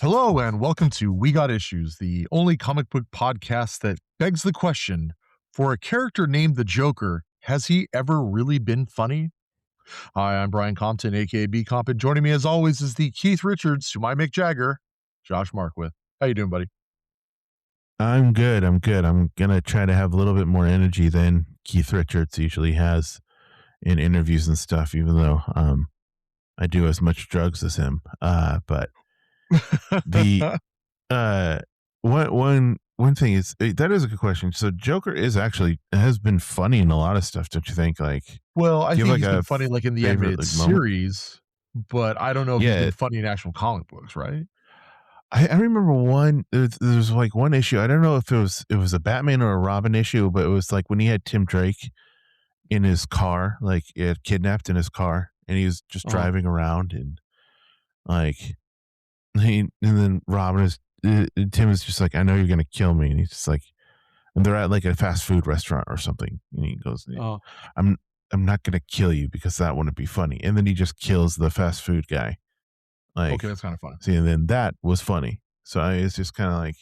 Hello and welcome to We Got Issues, the only comic book podcast that begs the question, for a character named the Joker, has he ever really been funny? Hi, I'm Brian Compton, aka BComp, and joining me as always is the Keith Richards, to my Mick Jagger, Josh Markwith. How you doing, buddy? I'm good. I'm gonna try to have a little bit more energy than Keith Richards usually has in interviews and stuff, even though I do as much drugs as him. But the one thing is that is a good question. So Joker has been funny in a lot of stuff, don't you think? Like, Well, I do you think have he's been funny like in the favorite, animated moment? series, but I don't know if he's Yeah, been funny in actual comic books, right? I remember there's like one issue. I don't know if it was a Batman or a Robin issue, but it was like when he had Tim Drake in his car, like he had kidnapped in his car, and he was just Uh-huh. driving around, and like and then Tim is just like, I know you're gonna kill me, and he's just like, and they're at like a fast food restaurant or something, and he goes, Uh, I'm I'm not gonna kill you because that wouldn't be funny, and then he just kills the fast food guy, okay, like, that's kind of fun. see, and then that was funny. So it's just kind of like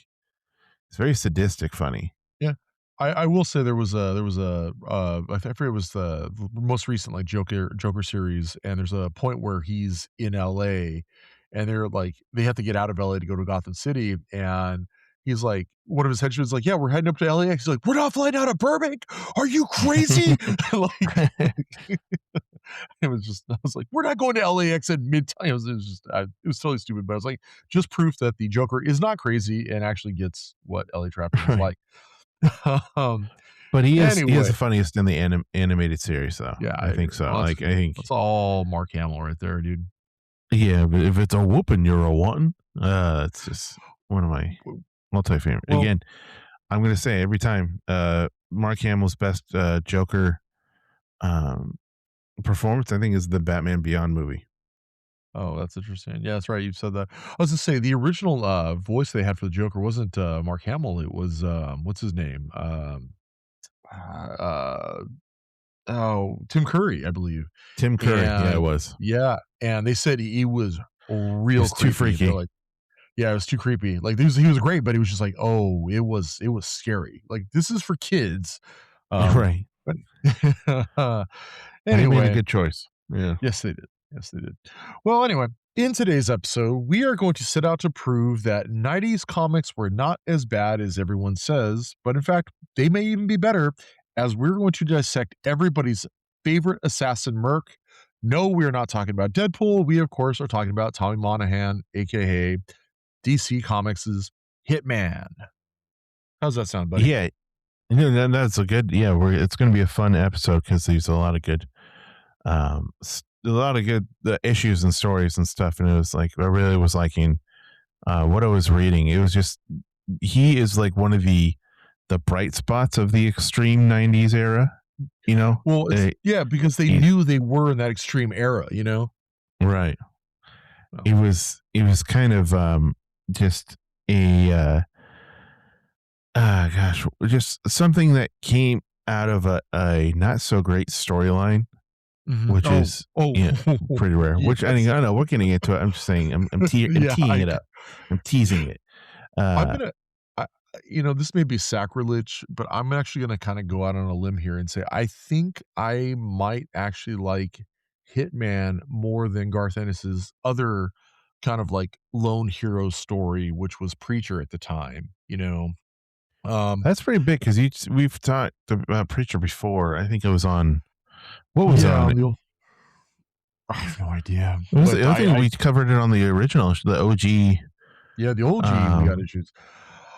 it's very sadistic funny. Yeah. I will say I forget it was the most recent like Joker series, and there's a point where he's in LA and they're like they have to get out of LA to go to Gotham City, and he's like one of his henchmen is like, "Yeah, we're heading up to LAX." He's like, "We're not flying out of Burbank. Are you crazy?" Like it was just I was like, "We're not going to LAX at midtime." It was totally stupid, but I was like, just proof that the Joker is not crazy and actually gets what LA traffic is Right. like. um, But he is anyway, the funniest in the animated series, though. yeah, I I think agree. so. Well, Like, I think, that's all Mark Hamill right there, dude. yeah, but if it's a whooping, you're a wanting. It's just one of my multi-favorite. Well, Again, I'm gonna say every time, Mark Hamill's best Joker um, performance, I think, is the Batman Beyond movie. oh, that's interesting. Yeah, that's right. You said that. I was gonna say the original voice they had for the Joker wasn't Mark Hamill. It was what's his name? Uh, Tim Curry, I believe. Tim Curry, yeah, it And was. yeah, and they said he was It real was too creepy. They're freaky, like, yeah, it was too creepy. Like he was great, but he was just like, oh, it was scary. Like this is for kids. Um, right? but And he made a anyway, good choice. Yeah. yes, they did. Yes, they did. Well, anyway, in today's episode, we are going to set out to prove that 90s comics were not as bad as everyone says, but in fact, they may even be better, as we're going to dissect everybody's favorite assassin merc. No, we are not talking about Deadpool. We, of course, are talking about Tommy Monahan, aka DC Comics' Hitman. How's that sound, buddy? Yeah, that's a good. Yeah, it's going to be a fun episode because there's a lot of good, issues and stories and stuff. And it was like I really was liking what I was reading. It was just he is like one of the bright spots of the extreme '90s era. You know, Well, yeah, because they he- knew they were in that extreme era, you know? right? Well, It was kind of just a gosh, just something that came out of a not so great storyline, mhm. which is Oh, yeah, pretty rare. Which yes. I know we're getting into it. I'm just saying I'm Yeah, teeing it up. I'm teasing it. I'm Uh, gonna this may be sacrilege, but I'm actually gonna kinda go out on a limb here and say I think I might actually like Hitman more than Garth Ennis's other kind of like lone hero story, which was Preacher at the time, you know? Um, that's pretty big because we've talked about Preacher before. I think it was on what was it yeah, on? I have no idea, but I think we covered it on the original, the OG. yeah, the OG we got Um, issues.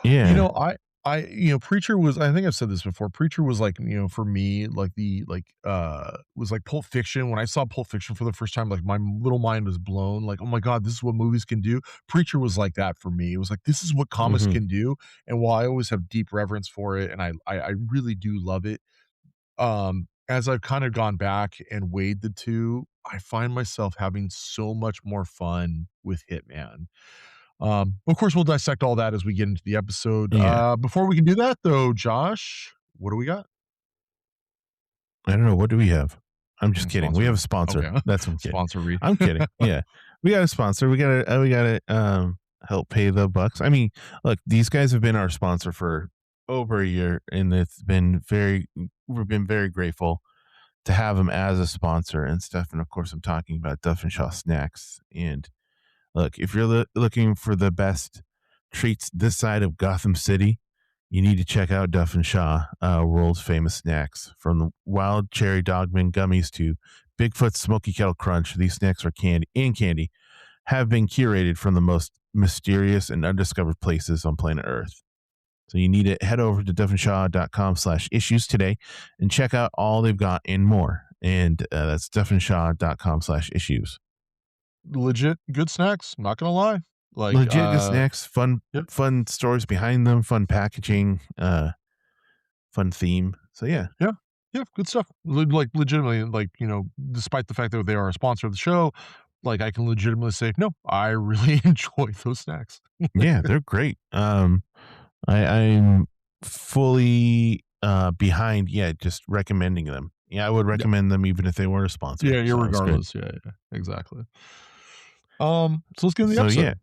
You yeah. know, Preacher was I think I've said this before. Preacher was like, for me, like was like Pulp Fiction. When I saw Pulp Fiction for the first time, like my little mind was blown. Like, oh my God, this is what movies can do. Preacher was like that for me. It was like this is what comics Hmm. can do. And while I always have deep reverence for it, and I really do love it, as I've kind of gone back and weighed the two, I find myself having so much more fun with Hitman. Of course, we'll dissect all that as we get into the episode. Yeah. Before we can do that, though, Josh, what do we got? I don't know. What do we have? I'm just kidding. We Sponsor. have a sponsor. Okay, That's what I'm kidding. sponsor read. I'm kidding. Yeah. We got a sponsor. We gotta help pay the bucks. I mean, look, these guys have been our sponsor for over a year, and we've been very grateful to have them as a sponsor and stuff. And of course, I'm talking about Duff and Shaw Snacks. And look, if you're looking for the best treats this side of Gotham City, you need to check out Duff and Shaw, world's famous snacks. From the wild cherry dogman gummies to Bigfoot's smoky kettle crunch, these snacks are candy have been curated from the most mysterious and undiscovered places on planet Earth. So you need to head over to duffandshaw.com/issues today and check out all they've got and more. And that's duffandshaw.com/issues. Legit good snacks. Not gonna lie. Like, Legit good snacks, yep, fun stories behind them, fun packaging, fun theme. So yeah, yeah, yeah, good stuff. Like legitimately, like despite the fact that they are a sponsor of the show, like I can legitimately say, no, I really enjoy those snacks. yeah, they're great. I'm fully behind, yeah, just recommending them. Yeah, I would Yeah, recommend them even if they weren't a sponsor. yeah, yeah. So it's good. Regardless, yeah, yeah, exactly. So let's get into the So episode.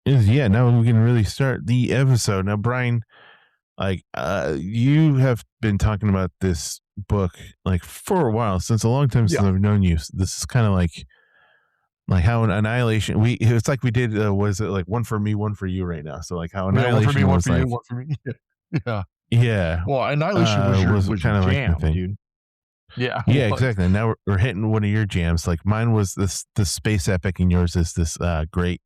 yeah, now we can really start the episode. Now, Brian, like you have been talking about this book like for a while, since a long time Yeah, since I've known you. This is kind of like how an Annihilation we it's like we did was it like one for me, one for you right now. So like how yeah. One for me, Annihilation one was for you, like one for me. Yeah, yeah. yeah, Well, Annihilation was your was kind of like my jam, thing. dude. Yeah, Yeah, like exactly. And now we're hitting one of your jams. Like mine was this space epic, and yours is this great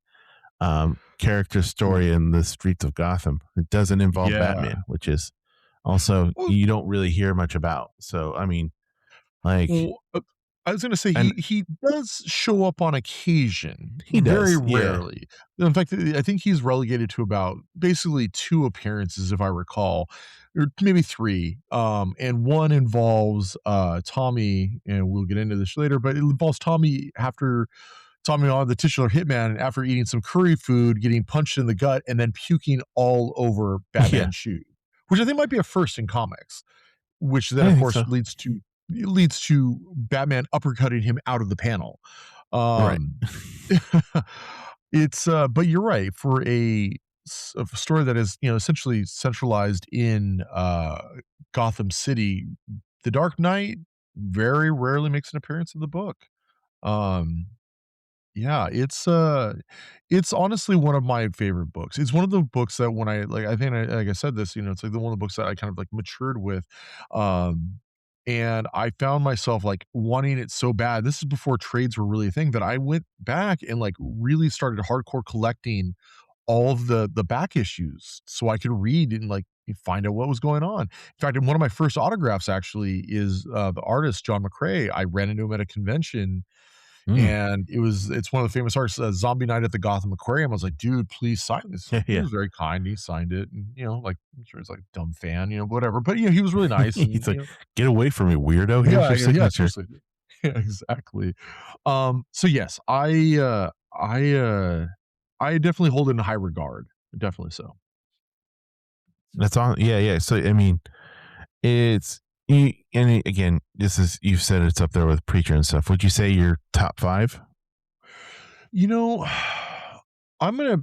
character story in the streets of Gotham. It doesn't involve yeah. Batman, which is also Well, you don't really hear much about. So I mean, like, Well, I was gonna say and he does show up on occasion, he very does, yeah, rarely. In fact, I think he's relegated to about basically 2 appearances, if I recall, or maybe 3. And one involves, Tommy, and we'll get into this later, but it involves Tommy on the titular hitman, after eating some curry food, getting punched in the gut, and then puking all over yeah, Batman's shoe, which I think might be a first in comics. Which then, I of think course, so. leads to Batman uppercutting him out of the panel. Right? Um, but you're right, for a story that is, essentially centralized in, Gotham City, The Dark Knight very rarely makes an appearance in the book. Um yeah, it's honestly one of my favorite books. It's one of the books that when I think like I said this, it's like the one of the books that I kind of like matured with. Um, and I found myself like wanting it so bad. This is before trades were really a thing, that I went back and like really started hardcore collecting all of the back issues so I could read and like find out what was going on. In fact, one of my first autographs actually is the artist John McCrae. I ran into him at a convention, Mm. and it's one of the famous artists, Zombie Night at the Gotham Aquarium. I was like, "Dude, please sign this." Yeah, He yeah. was very kind, he signed it, and, like, I'm sure he's like, dumb fan, whatever, but, he was really nice He's and, like, "Get away from me, weirdo! Here's yeah, your yeah, signature." seriously. Yeah, exactly. So yes, I definitely hold it in high regard, definitely so. That's all. Yeah, yeah. So I mean, again, this is you've said it's up there with Preacher and stuff. Would you say your top 5? You know, I'm gonna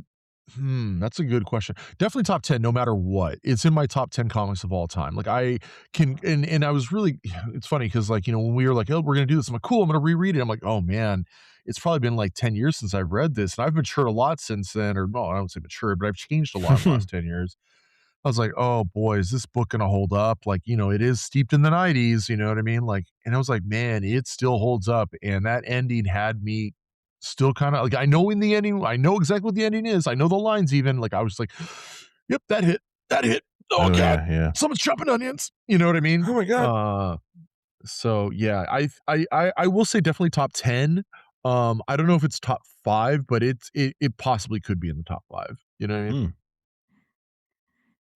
that's a good question. Definitely top 10 no matter what. It's in my top 10 comics of all time. Like I can and I was really it's funny because like, when we were like, "Oh, we're gonna do this," I'm like, "Cool, I'm gonna reread it." I'm like, "Oh man, it's probably been like 10 years since I've read this." And I've matured a lot since then, or no, I don't say matured, but I've changed a lot in the last 10 years. I was like, "Oh boy, is this book gonna hold up?" Like, it is steeped in the 90s, you know what I mean? Like, and I was like, "Man, it still holds up." And that ending had me still kinda like, I know exactly what the ending is. I know the lines even. Like, I was like, "Yep, that hit. That hit. Oh Oh god, yeah, yeah. someone's chopping onions." You know what I mean? Oh my god. Uh, so yeah, I will say definitely top 10. I don't know if it's top 5, but it possibly could be in the top 5. You know what I mean? Mm,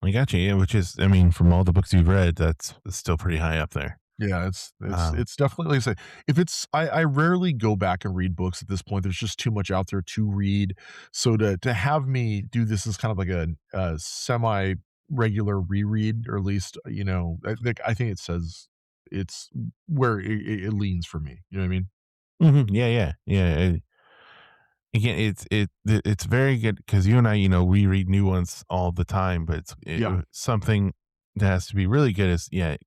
I got you. Yeah, which is, I mean, from all the books you've read, that's still pretty high up there. Yeah, it's Um, it's definitely like I say, if it's I rarely go back and read books at this point, there's just too much out there to read, so to have me do this as kind of like a semi-regular reread, or at least, I think it says it's where it leans for me, you know what I mean? mhm, yeah, yeah, yeah. Again, it's very good because you and I, we read new ones all the time, but Yeah, something that has to be really good is yeah,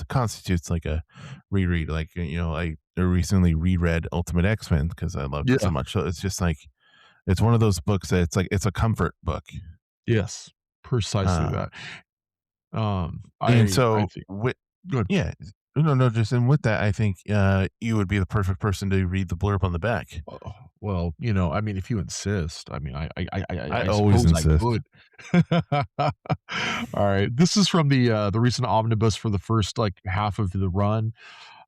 constitutes like a reread. Like I recently reread Ultimate X-Men because I loved it so yeah, much. So it's just like it's one of those books that it's a comfort book. yes, precisely Uh, that. and I so think with good. yeah, no, no, just and with that, I think you would be the perfect person to read the blurb on the back. Oh, well, I mean, if you insist, I mean, I I always suppose I insist. could. All right, this is from the recent omnibus for the first, like, half of the run.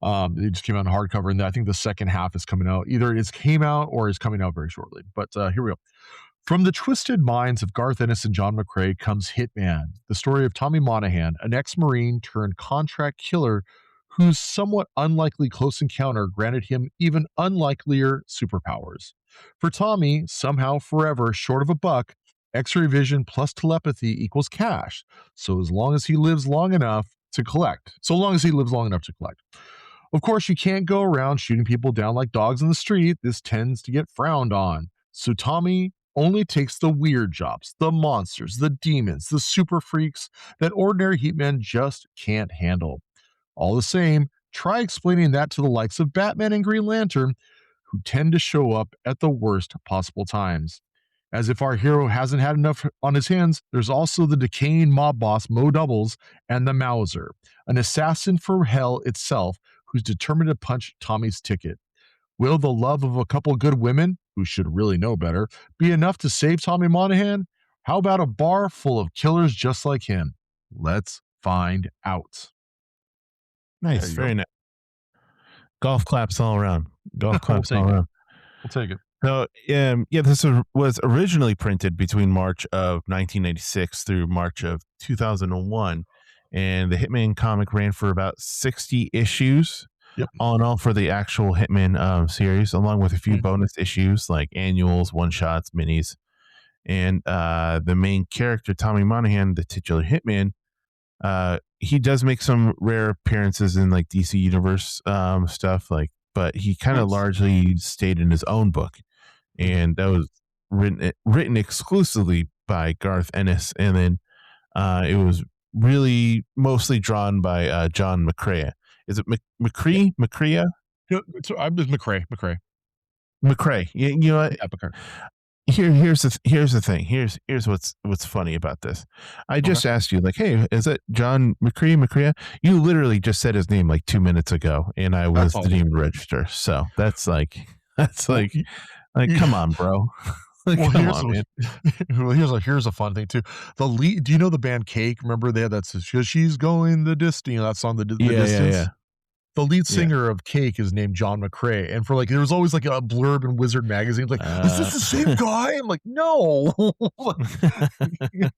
It just came out in hardcover, and I think the second half is coming out. Either it's came out or is coming out very shortly, but, here we go. From the twisted minds of Garth Ennis and John McCrae comes Hitman, the story of Tommy Monahan, an ex Marine turned contract killer whose somewhat unlikely close encounter granted him even unlikelier superpowers. For Tommy, somehow forever short of a buck, X ray vision plus telepathy equals cash. So as long as he lives long enough to collect. So long as he lives long enough to collect. Of course, you can't go around shooting people down like dogs in the street. This tends to get frowned on. So Tommy only takes the weird jobs, the monsters, the demons, the super freaks that ordinary Heatmen just can't handle. All the same, try explaining that to the likes of Batman and Green Lantern, who tend to show up at the worst possible times. As if our hero hasn't had enough on his hands, there's also the decaying mob boss Mo Doubles and the Mauser, an assassin for hell itself who's determined to punch Tommy's ticket. Will the love of a couple good women, who should really know better, be enough to save Tommy Monahan? How about a bar full of killers just like him? Let's find out. There Nice, you go. very nice. Golf claps all around. Golf We'll claps all take it. around. We'll take it. So, yeah, this was originally printed between March of 1996 through March of 2001, and the Hitman comic ran for about 60 issues, Yep. all in all for the actual Hitman series, along with a few Mhm. bonus issues like annuals, one shots, minis, and the main character Tommy Monahan, the titular Hitman. He does make some rare appearances in like DC Universe stuff, like, but he kind of Nice. largely stayed in his own book, Mhm. and that was written exclusively by Garth Ennis, and then it was really mostly drawn by John McCrea. Is it Yeah. McCree? McCrea? No, so I'm just McCrae. McCrae. McCrea. You know what? Yeah, McCrae. Here's the thing. Here's what's funny about this. I Okay. just asked you, like, hey, is it John McCrea? You literally just said his name like 2 minutes ago, and I That's was all. didn't even register. So that's like that's Well, like y come on, bro. Like, well, come on, man. here's a fun thing too. The lead do you know the band Cake? Remember they had that "She's Going the Distance," that song, The Yeah, yeah, Distance? yeah, The lead yeah. singer of Cake is named John McCrae, and for, like, there was always, like, a blurb in Wizard magazine, like, "Is this Uh, the same guy?" I'm like, "No." Like,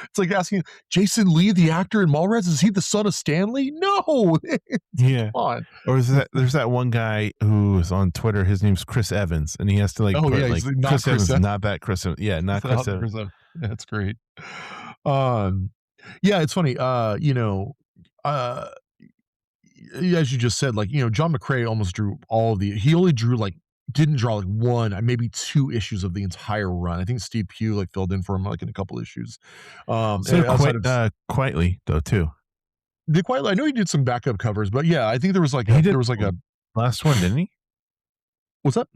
it's like asking, "Jason Lee, the actor in Mallrats, is he the son of Stanley?" No! yeah. Come on. Or is that there's that one guy who's on Twitter. His name's Chris Evans, and he has to like Oh, put yeah, like he's not Chris Chris Evans, Evans. not that Chris. Yeah, not Chris Evans. That's great. Um, yeah, it's funny, uh, as you just said, like, John McCrae almost drew all of he only drew, like didn't draw, like, 1, maybe 2 issues of the entire run. I think Steve Pugh, like, filled in for him, like, in a couple issues. So Outside quite of quietly though too. I know he did some backup covers, but yeah, I think He did there was, like, the a last one, didn't he? what's that?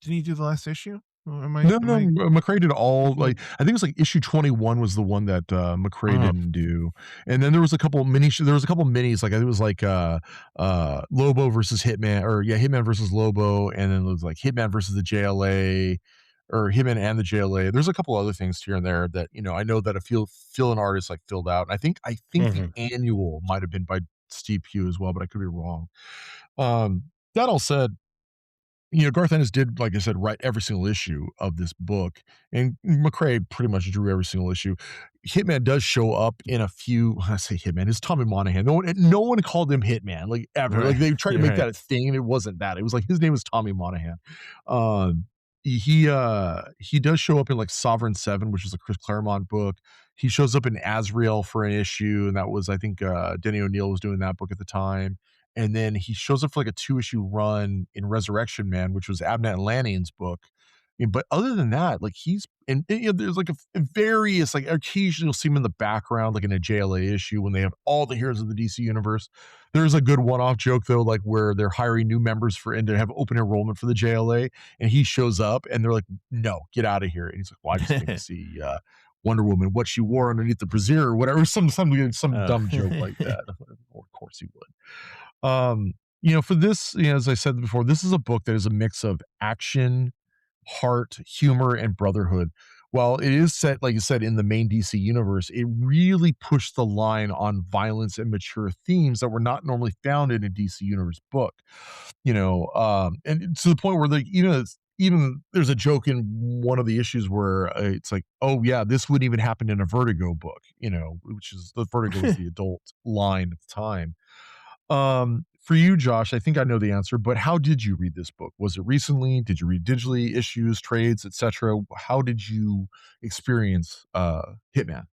Didn't he do the last issue? Or No, am no, I McRae did all thinking like, I think it was, like, issue 21 was the one that, McRae oh, didn't do, and then there was a couple minis, like, I think it was, like, Lobo versus Hitman, or yeah, Hitman versus Lobo, and then it was, like, Hitman versus the JLA, or Hitman and the JLA. There's a couple other things here and there that, I know that a fill-in artist, like, filled out. I think the mhm. annual might have been by Steve Pugh as well, but I could be wrong. That all said, Garth Ennis did, like I said, write every single issue of this book, and McRae pretty much drew every single issue. Hitman does show up in a few. I say Hitman, it's Tommy Monahan. No one called him Hitman, like, ever. Right. Like, they tried to You're make right. that a thing, and it wasn't that. It was like his name was Tommy Monahan. Um, he does show up in, like, Sovereign 7, which is a Chris Claremont book. He shows up in Azrael for an issue, and that was, I think, Denny O'Neil was doing that book at the time. And then he shows up for like a 2-issue run in Resurrection Man, which was Abnett and Lanning's book. But other than that, like, there's like various, like, occasionally you'll see him in the background, like in a JLA issue when they have all the heroes of the DC universe. There's a good one-off joke though, like where they're hiring new members for and to have open enrollment for the JLA, and he shows up and they're like, "No, get out of here." And he's like, "Well, I just came to see Wonder Woman, what she wore underneath the brassiere or whatever," some Oh. dumb joke like that. Of course he would. For this, as I said before, this is a book that is a mix of action, heart, humor, and brotherhood. While it is set, like you said, in the main DC universe, it really pushed the line on violence and mature themes that were not normally found in a DC universe book. And to the point where, like, even there's a joke in one of the issues where it's like, oh yeah, this wouldn't even happen in a Vertigo book, which is the Vertigo was the adult line at the time. For you, Josh, I think I know the answer, but how did you read this book? Was it recently? Did you read digitally, issues, trades, etc.? How did you experience Hitman?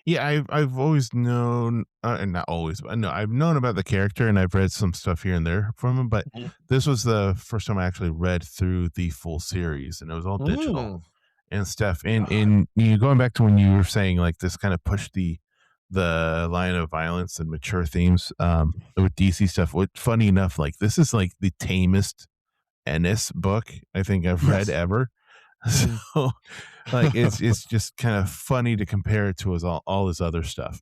Yeah, I've always known, and not always, but no, I've known about the character, and I've read some stuff here and there from him. But Mhm. this was the first time I actually read through the full series, and it was all digital Mm. and stuff. And God. going back to when you were saying like this kind of pushed the line of violence and mature themes with DC stuff. What funny enough, like this is like the tamest Ennis book I think I've read Yes. ever. Mhm. So like it's just kind of funny to compare it to his all his other stuff.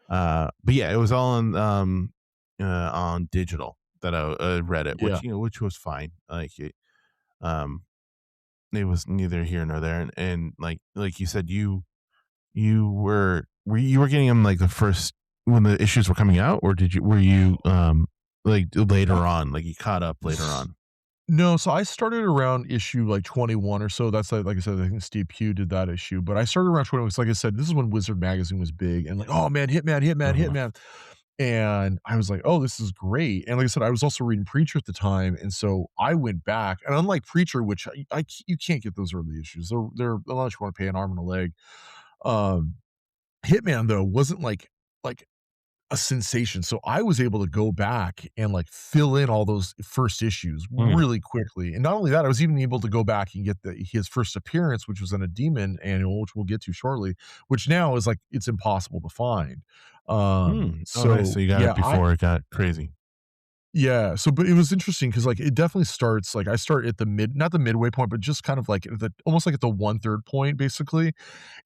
But yeah, it was all on digital that I read it, Yeah. which was fine. Um, it was neither here nor there, and like you said, you were getting them like the first when the issues were coming out, or were you like later Uh, on, like you caught up later s- on? no, so I started around issue like 21 or so. That's like I said, I think Steve Pugh did that issue, but I started around 21 because, like I said, this is when Wizard Magazine was big and like, oh man, Hitman, Hitman, Uh-huh. Hitman. And I was like, "Oh, this is great." And like I said, I was also reading Preacher at the time, and so I went back, and unlike Preacher, which you can't get those early issues. They're unless you wanna pay an arm and a leg. Um, Hitman, though, wasn't like a sensation, so I was able to go back and, like, fill in all those first issues Mm. really quickly, and not only that, I was even able to go back and get his first appearance, which was in a Demon annual, which we'll get to shortly, which now is, like, it's impossible to find. Oh, nice. So So, you got yeah, it before it got crazy. but it was interesting because, like, it definitely starts like, I start at the not the midway point, but just kind of, like, almost like at the 1/3 point, basically,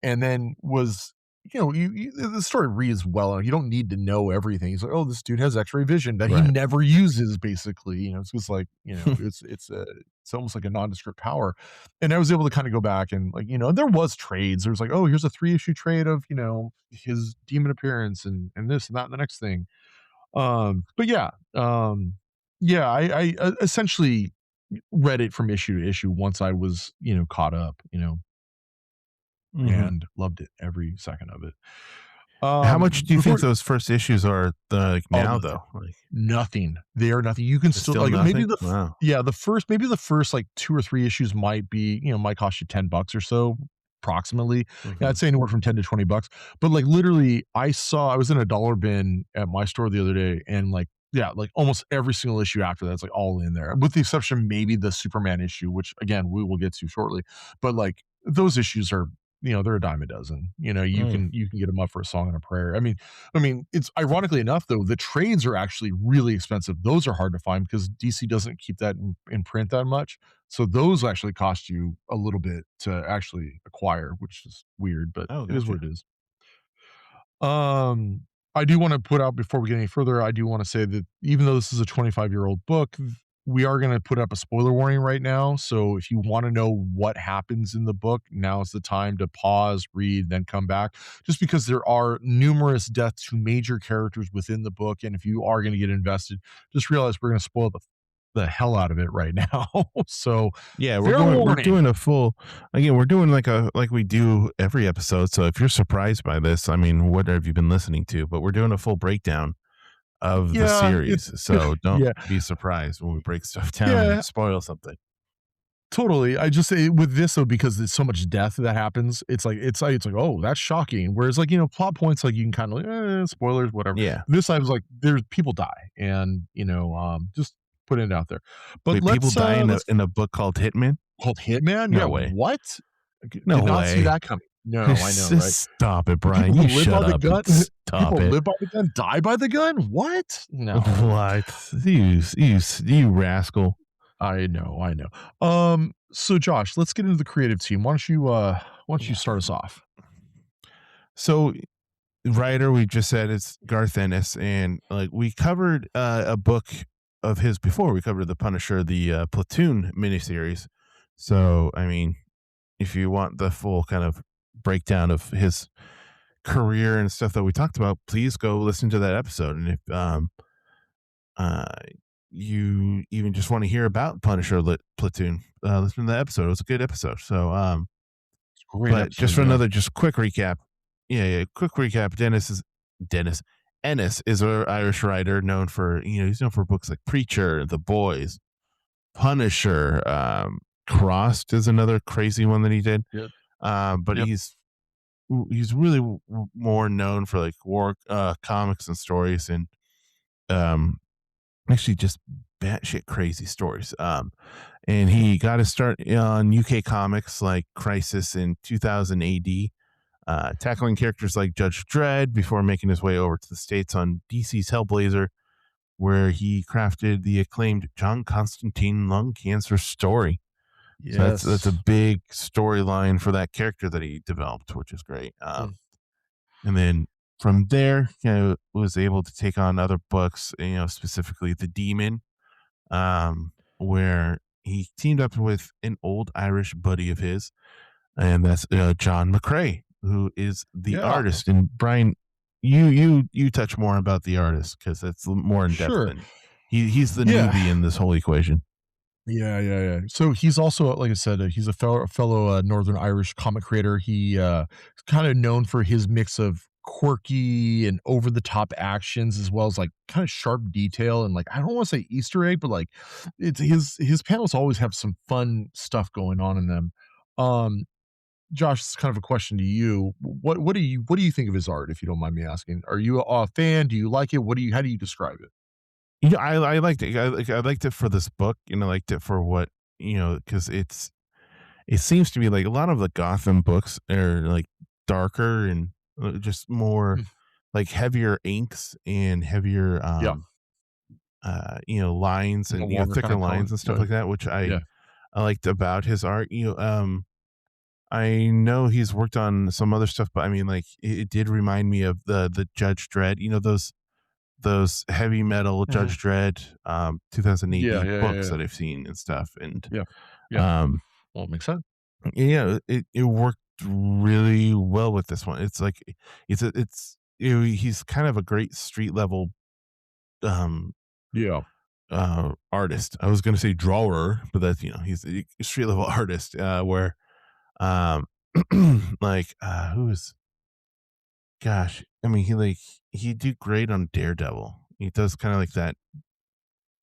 and then the story reads well, and you don't need to know everything. He's like, "Oh, this dude has X-ray vision that he Right. never uses," basically. It's just like, it's almost like a nondescript power. And I was able to kind of go back and, like, there was trades. There was like, "Oh, here's a 3-issue trade of, his demon appearance and this and that and the next thing." But yeah, I essentially read it from issue to issue once I was, caught up, Mhm. and loved it every second of it. How much do you think Before those first issues are, like, oh, now, nothing. though? Like, Nothing. They are nothing. You can it's still still like, maybe nothing? Wow. the first, like, 2 or 3 issues might be, might cost you $10 or so, approximately. Yeah, Mhm. I'd say anywhere from 10 to $20. But, like, literally, I was in a dollar bin at my store the other day, and, like, yeah, like, almost every single issue after that's, like, all in there, with the exception maybe the Superman issue, which, again, we will get to shortly. But, like, those issues are, they're a dime a dozen. You Mm. can get them up for a song and a prayer. I mean, it's ironically enough, though, the trades are actually really expensive. Those are hard to find because DC doesn't keep that in print that much. So those actually cost you a little bit to actually acquire, which is weird, but Oh, it is what gotcha. it is. Um, I do want to put out before we get any further, I do want to say that even though this is a 25-year-old book, we are going to put up a spoiler warning right now. So if you want to know what happens in the book, now is the time to pause, read, then come back. Just because there are numerous deaths to major characters within the book, and if you are going to get invested, just realize we're going to spoil the the hell out of it right now. So, Yeah, fair we're warning. doing a full again, we're doing like we do every episode. So if you're surprised by this, I mean, what have you been listening to? But we're doing a full breakdown of the Yeah, series. So don't yeah, be surprised when we break stuff down and yeah, spoil something. totally. I just say with this though, because there's so much death that happens, it's like, oh, that's shocking. Whereas like, plot points, like you can kind of like, spoilers, whatever. Yeah. This I was like, there's people die, and just putting it out there. But Wait, people die let's in a book called Hitman? called Hitman. Yeah, No way. what? No Did not see way. that coming. No, I know, right? Stop it, The Brian. people You who live shut by the up and gun, stop people it. live by the gun, die by the gun. What? No. What? You rascal. I know, I know. So Josh, let's get into the creative team. Why don't you start us off? So writer we just said it's Garth Ennis, and like we covered a book of his before. We covered the Punisher, the Platoon miniseries. So I mean, if you want the full kind of breakdown of his career and stuff that we talked about, please go listen to that episode. And if uh you even just want to hear about Punisher Platoon, listen to that episode. It was a good episode. So Great but just episode, for yeah. another just quick recap. Yeah, quick recap. Dennis Ennis is an Irish writer known for, he's known for books like Preacher, The Boys, Punisher, Crossed is another crazy one that he did. Yep, But yep. he's really more known for like war comics and stories, and um actually just batshit crazy stories. And he got to start on UK comics like Crisis in 2000 AD, tackling characters like Judge Dredd before making his way over to the States on DC's Hellblazer, where he crafted the acclaimed John Constantine lung cancer story. So that's a Yes. big storyline for that character that he developed, which is great. Mm, And then from there, was able to take on other books, specifically The Demon, where he teamed up with an old Irish buddy of his, and that's John McCrae, who is the yeah, artist. And Brian, you touch more about the artist because that's more in depth sure. than he's the Yeah. newbie in this whole equation. Yeah, yeah, yeah. So he's also, like I said, he's a fellow Northern Irish comic creator. He is kind of known for his mix of quirky and over the top actions, as well as like kind of sharp detail and like I don't want to say Easter egg, but like it's his panels always have some fun stuff going on in them. Um, Josh, it's kind of a question to you. What do you think of his art, if you don't mind me asking? Are you a fan? Do you like it? How do you describe it? I liked it. I liked it for this book, I liked it for what because it seems to be like a lot of the Gotham books are like darker and just more Mm, like heavier inks and heavier yeah, lines the and longer kind thicker of color. lines and stuff Yeah, like that, which yeah. I liked about his art. I know he's worked on some other stuff, but I mean, like it did remind me of the Judge Dredd, those heavy metal Mhm. Judge Dredd 2000 Yeah, AD yeah, yeah, books yeah. that I've seen and stuff, and Yeah. Yeah. um Well, it makes sense. yeah, it worked really well with this one. It's like he's kind of a great street level um Yeah. artist. I was gonna say drawer, but that's he's a street level artist. Where um like who is gosh, I mean he did great on Daredevil. He does kind of like that.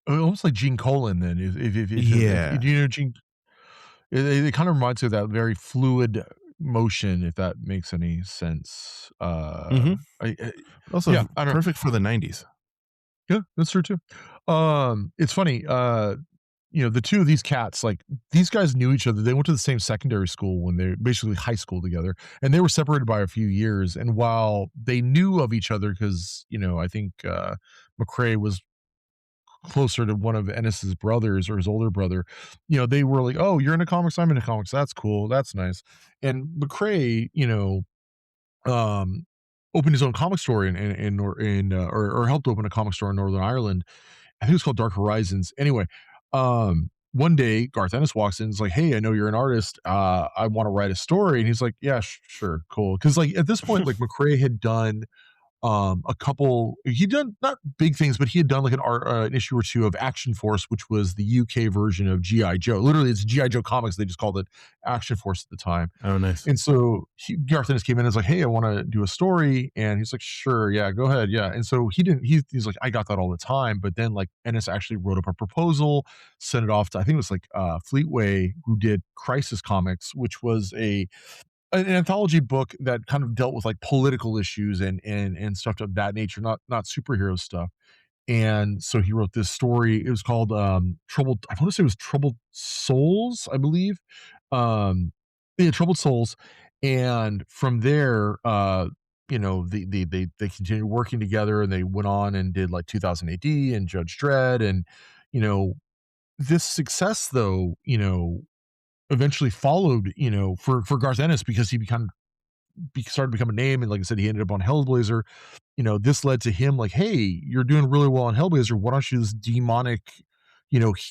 Almost like Gene Colan then, if Yeah. do you know Gene it kinda reminds me of that very fluid motion, if that makes any sense. Hmm. I Also yeah, I don't perfect for the 90s. yeah, that's true too. It's funny, the 2 of these cats, like, these guys knew each other. They went to the same secondary school when they're basically high school together, and they were separated by a few years, and while they knew of each other 'cause, I think, McCrae was closer to one of Ennis's brothers or his older brother, they were like, "Oh, you're into comics, I'm into comics. That's cool. That's nice." And McCrae, um, opened his own comic store or helped open a comic store in Northern Ireland. I think it was called Dark Horizons. Anyway, one day Garth Ennis walks in and is like, "Hey, I know you're an artist. I want to write a story." And he's like, "Yeah, sure, cool." Because like at this point, like McCrae had done A couple he'd done not big things, but he had done like an issue or two of Action Force, which was the UK version of GI Joe. Literally, it's GI Joe comics. They just called it Action Force at the time. Oh, nice. And so Garth Ennis came in and was like, "Hey, I want to do a story," and he's like, "Sure, yeah, go ahead, yeah." And so he didn't. He's like, "I got that all the time," but then like Ennis actually wrote up a proposal, sent it off to I think it was like Fleetway, who did Crisis Comics, which was an anthology book that kind of dealt with like political issues and stuff of that nature, not superhero stuff. And so he wrote this story. It was called Troubled. I want to say it was Troubled Souls, I believe. Um, yeah, Troubled Souls. And from there, they continued working together, and they went on and did like 2000 AD and Judge Dredd, and you know this success though, eventually followed, for Garth Ennis because started to become a name, and like I said, he ended up on Hellblazer. This led to him like, "Hey, you're doing really well on Hellblazer. Why don't you this demonic,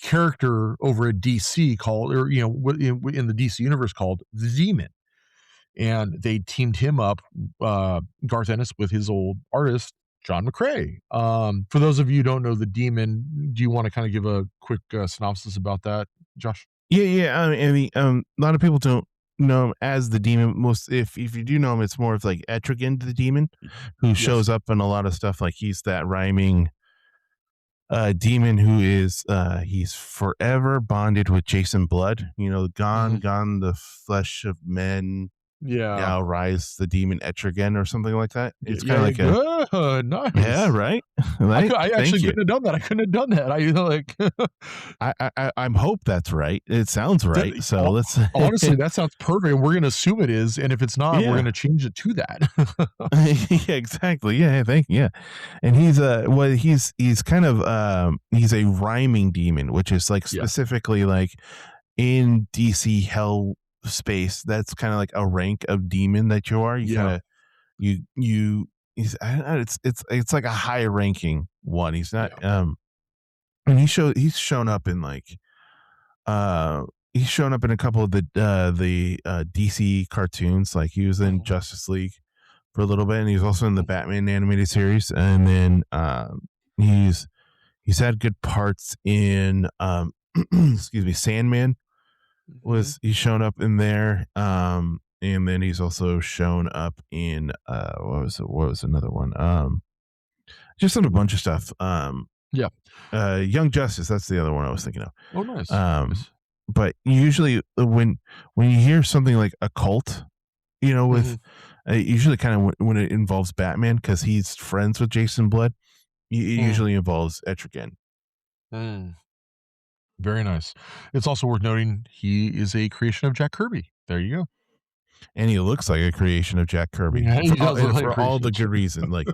character over at DC called, or in the DC universe called the Demon?" And they teamed him up, Garth Ennis with his old artist John McCrae. For those of you who don't know the Demon, do you want to kind of give a quick synopsis about that, Josh? Yeah, yeah. A lot of people don't know him as the demon. Most, if you do know him, it's more of like Etrigan the demon, who Yes. shows up in a lot of stuff. Like he's that rhyming demon who is he's forever bonded with Jason Blood. You know, Mhm. gone the flesh of men. Yeah. Now rise the demon Etrigan or something like that. It's kind Yeah, of yeah, like a good, yeah, nice. right, right. I actually Thank you. couldn't have done that. I couldn't have done that. I like I'm hope that's right. It sounds that right. So ho let's honestly, that sounds perfect, and we're gonna assume it is, and if it's not, we're yeah. gonna change it to that. Yeah, exactly. Yeah, thank you. Yeah. And he's he's kind of he's a rhyming demon, which is like Yeah, specifically like in DC hell space, that's kind of like a rank of demon that you are. You kind yeah. of you he's I don't know, it's like a high ranking one. He's not Yeah. and he's shown up in like uh he's shown up in a couple of the DC cartoons. Like he was in Mhm, Justice League for a little bit, and he's also in the mhm, Batman animated series. And then he's had good parts in excuse me, Sandman mhm. was he's shown up in there. And then he's also shown up in what was another one? Just in a bunch of stuff. Yeah. Young Justice, that's the other one I was thinking of. Oh, nice, Um, nice. but usually when you hear something like a cult, with Mhm, usually kind of when it involves Batman because he's friends with Jason Blood, it mm, usually involves Etrigan, mm. Very nice. It's also worth noting he is a creation of Jack Kirby. There you go. and he looks like a creation of Jack Kirby Yeah, he does look like a for all creation the of good Jack. reason. Like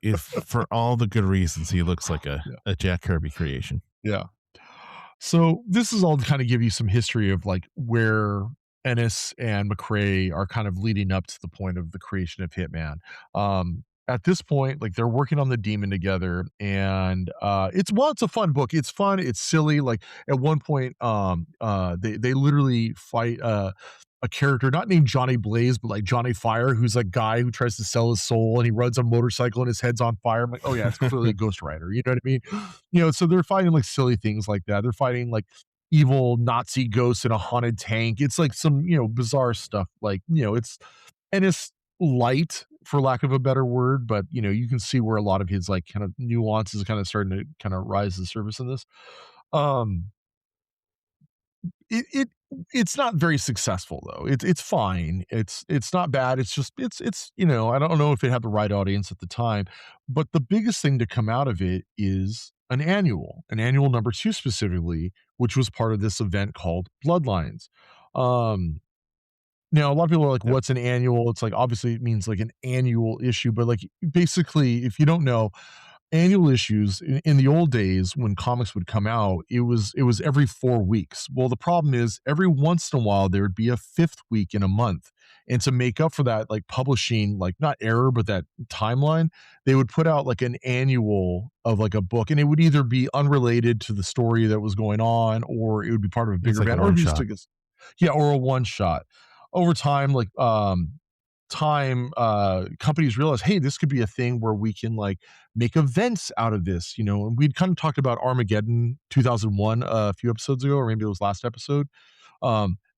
if for all the good reasons, he looks like Yeah, a Jack Kirby creation. yeah. So this is all to kind of give you some history of like where Ennis and McCrae are kind of leading up to the point of the creation of Hitman. At this point, like they're working on the demon together, and it's a fun book. It's fun. It's silly. Like at one point, they literally fight a character not named Johnny Blaze, but like Johnny Fire, who's a guy who tries to sell his soul, and he runs a motorcycle and his head's on fire. I'm like, oh yeah, it's clearly a Ghost Rider. You know what I mean? So they're fighting like silly things like that. They're fighting like evil Nazi ghosts in a haunted tank. It's like some, bizarre stuff. Like, and it's light for lack of a better word, but you can see where a lot of his like kind of nuances kind of starting to kind of rise to the surface in this. Um it it's not very successful though. It's fine. It's not bad. It's just it's I don't know if it had the right audience at the time, but the biggest thing to come out of it is an annual number 2 specifically, which was part of this event called Bloodlines. Um Now a lot of people are like, Yep. "What's an annual?" It's like obviously it means like an annual issue, but like basically, if you don't know, annual issues in the old days when comics would come out, it was every 4 weeks. Well, the problem is every once in a while there would be a 5th week in a month. And to make up for that, like publishing, like not error, but that timeline, they would put out like an annual of like a book, and it would either be unrelated to the story that was going on, or it would be part of a It's bigger like a event, or it'd one be just shot. like yeah, or a one shot. Over time, like time, companies realized, hey, this could be a thing where we can like make events out of this, and we'd kind of talked about Armageddon 2001 a few episodes ago, or maybe it was last episode.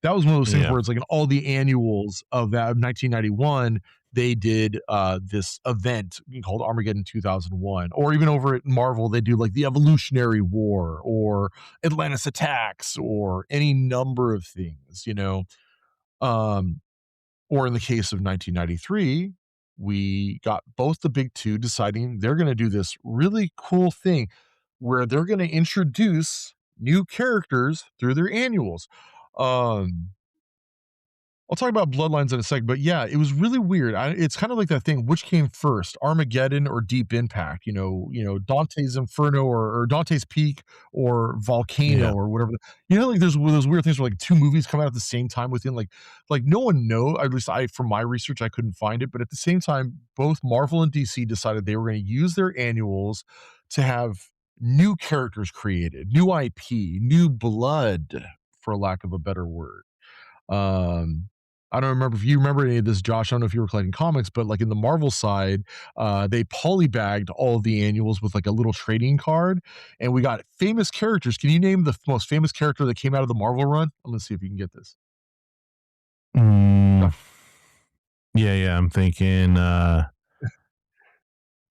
That was one of those things Yeah. where it's like in all the annuals of that of 1991, they did this event called Armageddon 2001, or even over at Marvel, they do like the Evolutionary War or Atlantis Attacks or any number of things, Um, or in the case of 1993, we got both the big two deciding they're going to do this really cool thing where they're going to introduce new characters through their annuals. Um, I'll talk about Bloodlines in a second, but yeah, it was really weird. It's kind of like that thing. Which came first, Armageddon or Deep Impact? Dante's Inferno or Dante's Peak or Volcano Yeah. or whatever. Like there's those weird things where like two movies come out at the same time within like no one know. At least I, from my research, I couldn't find it. But at the same time, both Marvel and DC decided they were going to use their annuals to have new characters created, new IP, new blood, for lack of a better word. Um, I don't remember if you remember any of this, Josh. I don't know if you were collecting comics, but like in the Marvel side, they polybagged all of the annuals with like a little trading card, and we got famous characters. Can you name the most famous character that came out of the Marvel run? I'm gonna see if you can get this. Mm, Uh, yeah, yeah. I'm thinking the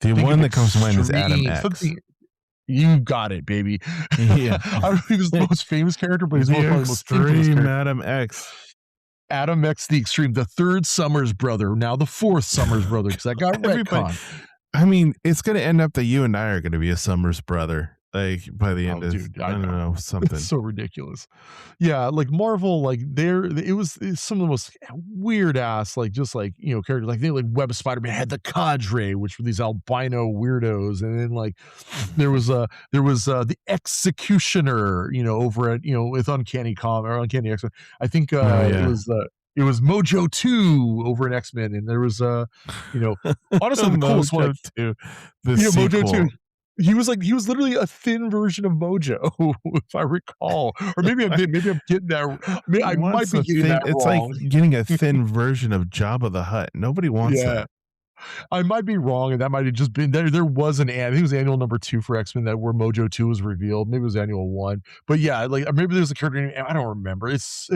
Think one of that comes to mind is Adam extreme X. something. You got it, baby. Yeah. I don't know if he was the most famous character, but he's The probably the most infamous extreme character. Adam X. Adam X the Extreme, the third Summers brother, now the fourth Summers brother, because that got Everybody, retconned. I mean, it's gonna end up that you and I are gonna be a Summers brother, like by the end Oh, of dude, I I don't know. know It's something. so ridiculous. Yeah, like Marvel, like it's some of the most weird ass, like just like characters. Like they like Web Spider-Man had the Cadre, which were these albino weirdos, and then like there was the Executioner, over at with Uncanny or Uncanny X-Men. I think Oh yeah, it was Mojo 2 over in X-Men, and there was you know honestly the coolest one. Mojo 2, the Mojo too. sequel. He was literally a thin version of Mojo, if I recall, or maybe I'm getting that. I might What's be a getting thin? that It's like wrong. getting a thin version of Jabba the Hutt. Nobody wants Yeah, that. I might be wrong, and that might have just been there. There was I think it was annual number 2 for X Men that where Mojo 2 was revealed. Maybe it was annual 1, but yeah, like maybe there's a character name. I don't remember. It's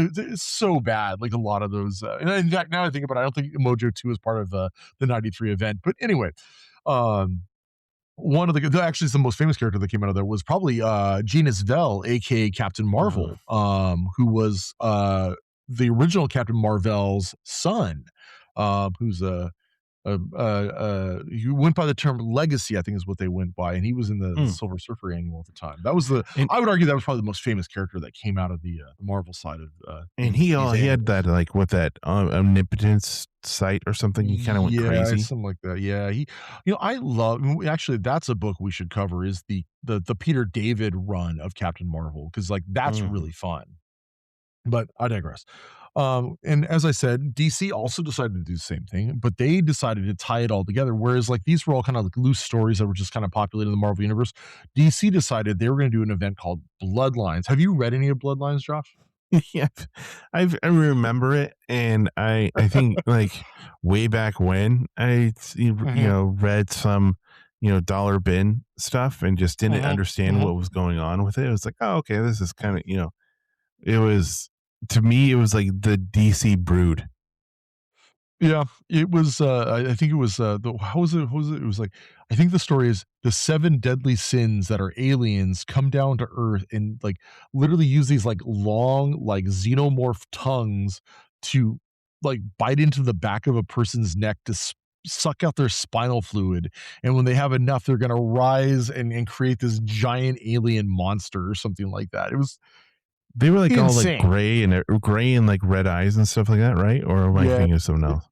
so bad. Like a lot of those. And in fact, now I think about it, I don't think Mojo 2 is part of the '93 event. But anyway, um, one of actually the most famous character that came out of there was probably Genus Vell, aka Captain Uh, Marvel, who was the original Captain Marvel's son, who's he went by the term Legacy, I think is what they went by, and he was in the mm. Silver Surfer annual at the time. That was the And I would argue that was probably the most famous character that came out of the Marvel side of these he had annuals. that like with that omnipotence sight or something. He kind of went Yeah, crazy. something like that. Yeah, I love. Actually, that's a book we should cover. Is the Peter David run of Captain Marvel, because like that's Mhm. really fun. But I digress. And as I said, DC also decided to do the same thing, but they decided to tie it all together. Whereas like these were all kind of like loose stories that were just kind of populated in the Marvel universe. DC decided they were going to do an event called Bloodlines. Have you read any of Bloodlines, Josh? Yeah, I remember it, and I think like way back when Hmm. read some dollar bin stuff and just didn't Hmm. understand Hmm. what was going on with it. It was like, oh, okay, this is kind of it was to me it was like the DC Brood. Yeah, it was, I think it was, how was it? How was it? It was like, I think the story is the 7 deadly sins that are aliens come down to Earth and, like, literally use these, like, long, like, xenomorph tongues to, like, bite into the back of a person's neck to suck out their spinal fluid, and when they have enough, they're gonna rise and create this giant alien monster or something like that. It was They were like all like insane. gray and like red eyes and stuff like that, right? Or am I Yeah. thinking of something else?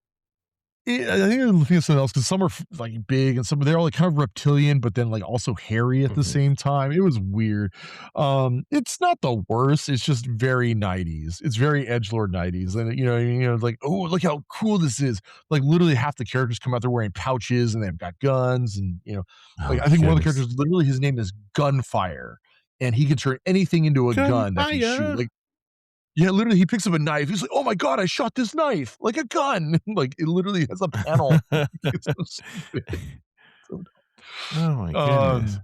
I think I'm looking at something else because some are like big and some they're all like kind of reptilian, but then like also hairy at the Mhm. same time. It was weird. It's not the worst. It's just very 90s. It's very edgelord 90s, and like, oh, look how cool this is. Like literally half the characters come out there wearing pouches and they've got guns, and like Oh I think one of the goodness. characters literally his name is Gunfire, and he can turn anything into a gun that can shoot. Gunfire. Like Yeah, literally, he picks up a knife. He's like, "Oh my god, I shot this knife like a gun." Like, it literally has a panel. It's so stupid. So Oh my goodness.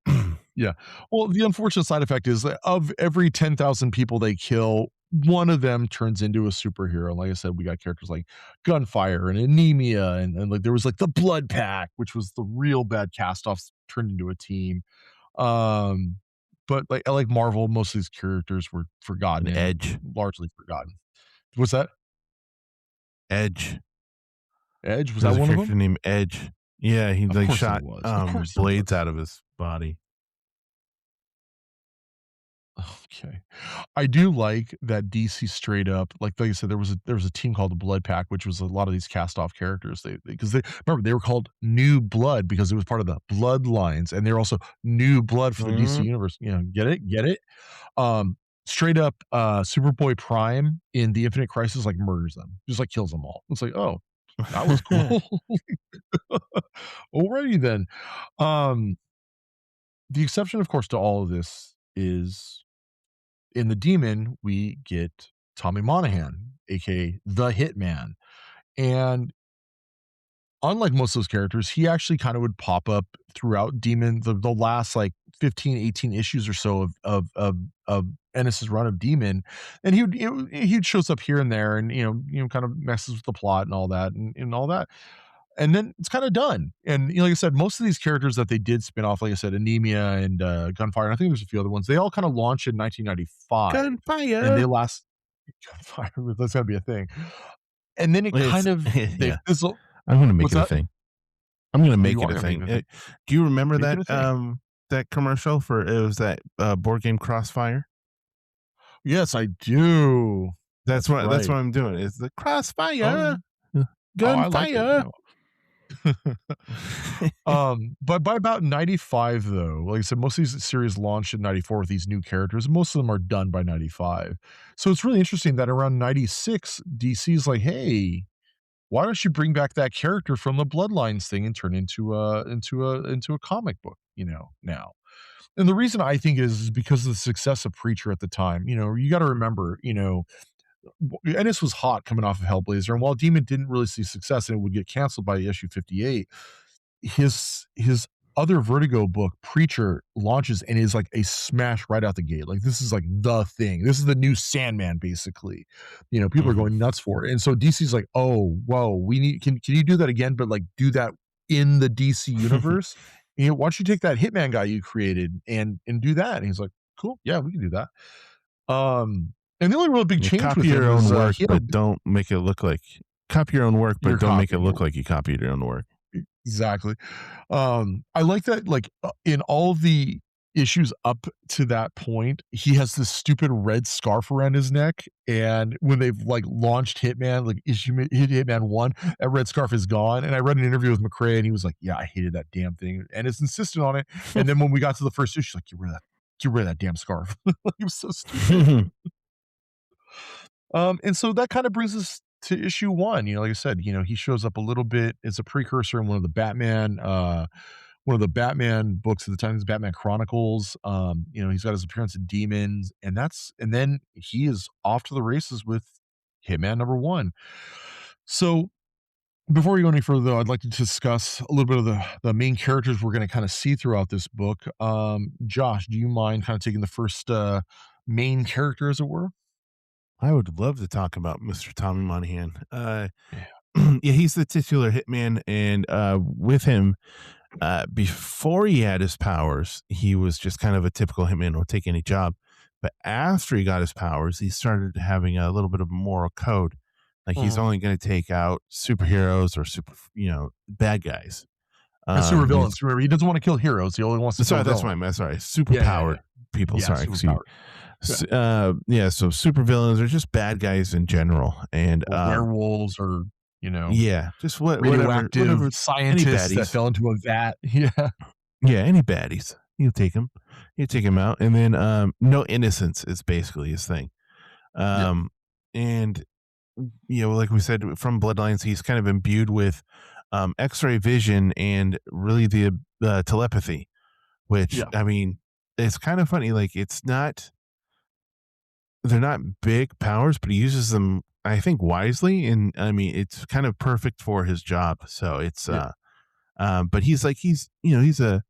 Um, yeah. Well, the unfortunate side effect is that of every 10,000 people they kill, one of them turns into a superhero. Like I said, we got characters like Gunfire and Anemia, and like there was like the Blood Pack, which was the real bad cast-offs turned into a team. Um, but like I like Marvel, most of these characters were forgotten An and Edge. largely forgotten. What's that? Edge. Edge? Was There's that a one of them? character named Edge. Yeah, he Of like course it shot was. Of course it blades was. out of his body. Okay. I do like that DC straight up like I said, there was a team called the Blood Pack, which was a lot of these cast off characters. They remember they were called New Blood because it was part of the Bloodlines, and they're also new blood for the DC Mhm. universe. You know, get it? Get it? Straight up, Superboy Prime in the Infinite Crisis like murders them, just like kills them all. It's like, oh, that was cool. Alrighty then. Um, the exception, of course, to all of this is in the Demon, we get Tommy Monahan, aka the Hitman. And unlike most of those characters, he actually kind of would pop up throughout Demon, the last like 15, 18 issues or so of Ennis's run of Demon. And he shows up here and there and kind of messes with the plot and all that and all that. And then it's kind of done. And like I said, most of these characters that they did spin off, like I said, Anemia and Gunfire, and I think there's a few other ones, they all kind of launched in 1995 and they Gunfire. last Gunfire, that's gotta be a thing. And then it It's kind of they yeah. fizzle. I'm gonna make What's it a that? thing. I'm gonna Oh, make you it are a gonna make thing. it a thing. Do you remember Make it a thing. that commercial for it was that board game Crossfire? Yes, I do. That's That's right. what I'm doing. It's the Oh, Crossfire, I like it. gunfire. No. But by about 95 though, like I said, most of these series launched in 94 with these new characters. Most of them are done by 95. So it's really interesting that around 96, DC's like, hey, why don't you bring back that character from the Bloodlines thing and turn into a comic book, now. And the reason I think is because of the success of Preacher at the time. You got to remember, Ennis was hot coming off of Hellblazer, and while Demon didn't really see success and it would get canceled by issue 58, his other Vertigo book, Preacher, launches and is like a smash right out the gate. Like this is like the thing. This is the new Sandman, basically. People are Mhm. going nuts for it. And so DC's like, oh, whoa, we need can you do that again, but like do that in the DC universe? Why don't you take that Hitman guy you created and do that? And he's like, cool, yeah, we can do that. And the only real big Yeah, change with copy him your was own work, he had a but don't make it look like copy your own work, but you're don't make it copying your look work. like you copied your own work. Exactly. I like that, like, in all the issues up to that point, he has this stupid red scarf around his neck, and when they've, like, launched Hitman, like, Hitman 1, that red scarf is gone, and I read an interview with McRae, and he was like, "Yeah, I hated that damn thing," and it's insistent on it, and then when we got to the first issue, she's like, "Get rid of that damn scarf." Like, it was so stupid. And so that kind of brings us to issue one. Like I said, he shows up a little bit as a precursor in one of the Batman books at the time, is Batman Chronicles. He's got his appearance in Demons, and then he is off to the races with Hitman number one. So before we go any further, though, I'd like to discuss a little bit of the main characters we're going to kind of see throughout this book. Josh, do you mind kind of taking the first main character, as it were? I would love to talk about Mr. Tommy Monahan. Yeah. Yeah, he's the titular hitman, and with him, before he had his powers, he was just kind of a typical hitman who would take any job. But after he got his powers, he started having a little bit of a moral code. Like he's Mhm. only going to take out superheroes or bad guys. And super And villains. Remember, he doesn't want to kill heroes. He only wants to kill sorry, that's what I villains. meant. Sorry, super Yeah, yeah, yeah. powered people. Yeah, Sorry, excuse me. superpowered. Yeah. Yeah, so super villains are just bad guys in general, and Or werewolves or, yeah, just radioactive whatever, any scientists that baddies. fell into a vat. Yeah. Yeah, any baddies. You take him out, and then no innocence is basically his thing. Yeah. Um, and like we said, from Bloodlines, he's kind of imbued with X-ray vision and really the telepathy, which Yeah. I mean, it's kind of funny. Like it's not they're not big powers, but he uses them, I think, wisely, and I mean, it's kind of perfect for his job. So it's Yeah, but he's a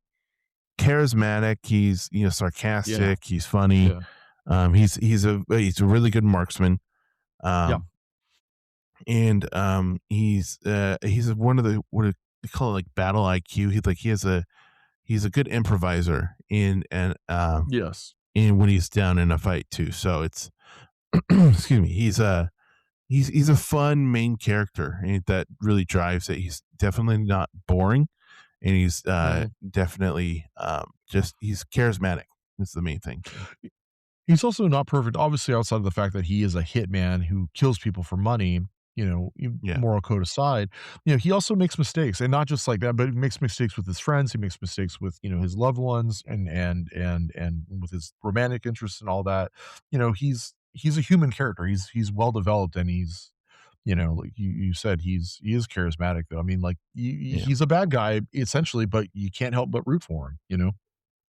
charismatic. He's yeah, sarcastic. He's funny. yeah, He's a really good marksman. yeah, Um, and he's one of the what do they call it, like battle IQ. He's a good improviser yes. in when he's down in a fight too. So it's excuse me. He's a fun main character and that really drives it. He's definitely not boring, and he's Mhm. definitely just he's charismatic. That's the main thing. So He's also not perfect, obviously, outside of the fact that he is a hitman who kills people for money, yeah, moral code aside, he also makes mistakes, and not just like that, but he makes mistakes with his friends, he makes mistakes with, his loved ones and with his romantic interests and all that. He's a human character. He's well developed and like you said, he is charismatic though. I mean, like yeah, he's a bad guy essentially, but you can't help but root for him.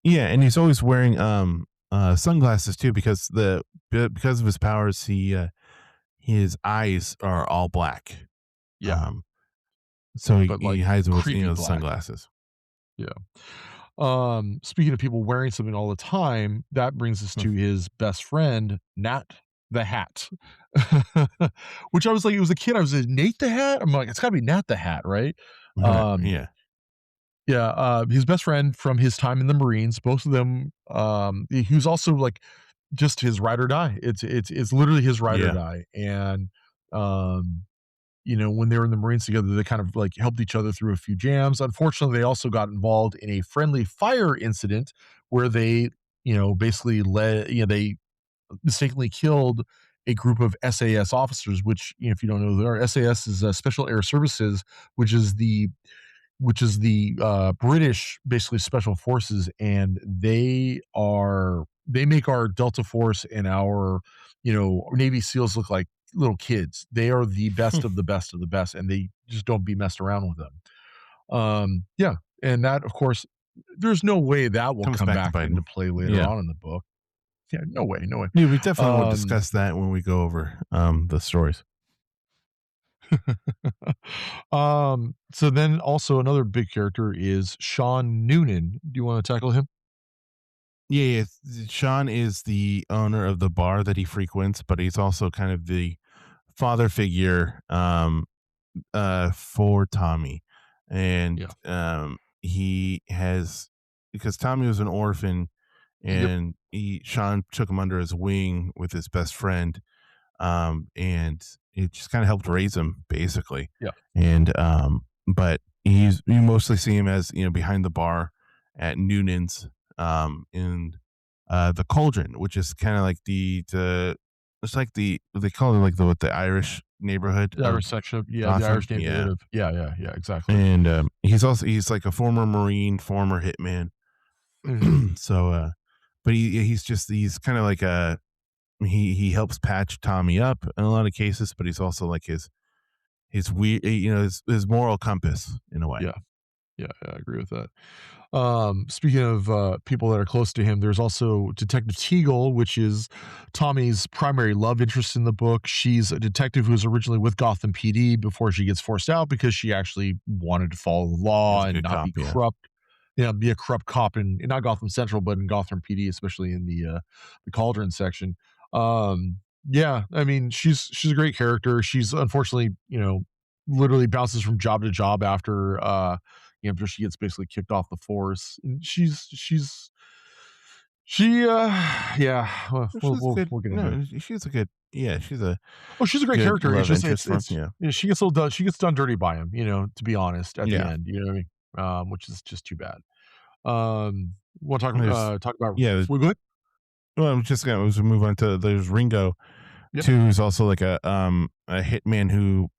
yeah. And he's always wearing sunglasses too because of his powers. His eyes are all black. Yeah, Um, so but he like hides it with creepy the black. sunglasses. Yeah. Speaking of people wearing something all the time, that brings us Hmm. to his best friend, Nat the Hat. Which I was like, it was a kid, I was like, Nate the Hat? I'm like, it's gotta be Nat the Hat, right? Um, Yeah. yeah, his best friend from his time in the Marines, both of them, he was also like just his ride or die. It's literally his ride or Yeah. die. And um when they were in the Marines together, they kind of like helped each other through a few jams. Unfortunately, they also got involved in a friendly fire incident where they, basically they mistakenly killed a group of SAS officers, which, if you don't know, there are SAS is Special Air Services, which is the British basically special forces, and they make our Delta Force and our Navy SEALs look like little kids. They are the best of the best of the best, and they just don't be messed around with them. Yeah, and that of course, there's no way that will Comes come back to back bite into him. play later Yeah. on in the book. Yeah, no way, no way. Yeah, we definitely will Um, discuss that when we go over the stories. so then also another big character is Sean Noonan. Do you want to tackle him? Yeah, yeah. Sean is the owner of the bar that he frequents, but he's also kind of the father figure for Tommy. And Yeah. he has because Tommy was an orphan Yep. and Sean took him under his wing with his best friend, and it just kind of helped raise him basically. Yeah. And but you mostly see him as behind the bar at Noonan's, in the Cauldron, which is kind of like the it's like they call it like the Irish neighborhood The of Irish section, yeah, the Gotham. Irish neighborhood Yeah, of yeah, exactly. and he's like a former Marine, former hitman. Mhm. So but he's kind of like a he helps patch Tommy up in a lot of cases, but he's also like his weird, his moral compass in a way. Yeah, yeah, I agree with that. Speaking of, people that are close to him, there's also Detective Teagle, which is Tommy's primary love interest in the book. She's a detective who was originally with Gotham PD before she gets forced out because she actually wanted to follow the law He's a and good not be cop. Yeah, corrupt. Yeah, be a corrupt cop in not Gotham Central, but in Gotham PD, especially in the Cauldron section. Um, yeah, I mean, she's a great character. She's unfortunately, literally bounces from job to job after after she gets basically kicked off the force. And she yeah, well, we'll she's we'll, good. we'll get into it. No, she's a good. Yeah, she's a Oh, she's a great good character. It's love just interest for him. Yeah, she gets a little done. She gets done dirty by him, to be honest, at the yeah. end. You know what I mean? Which is just too bad. Want to There's talk about? yeah. We good? Well, I'm just gonna move on to there's Ringo Yeah. too, who's also like a hitman who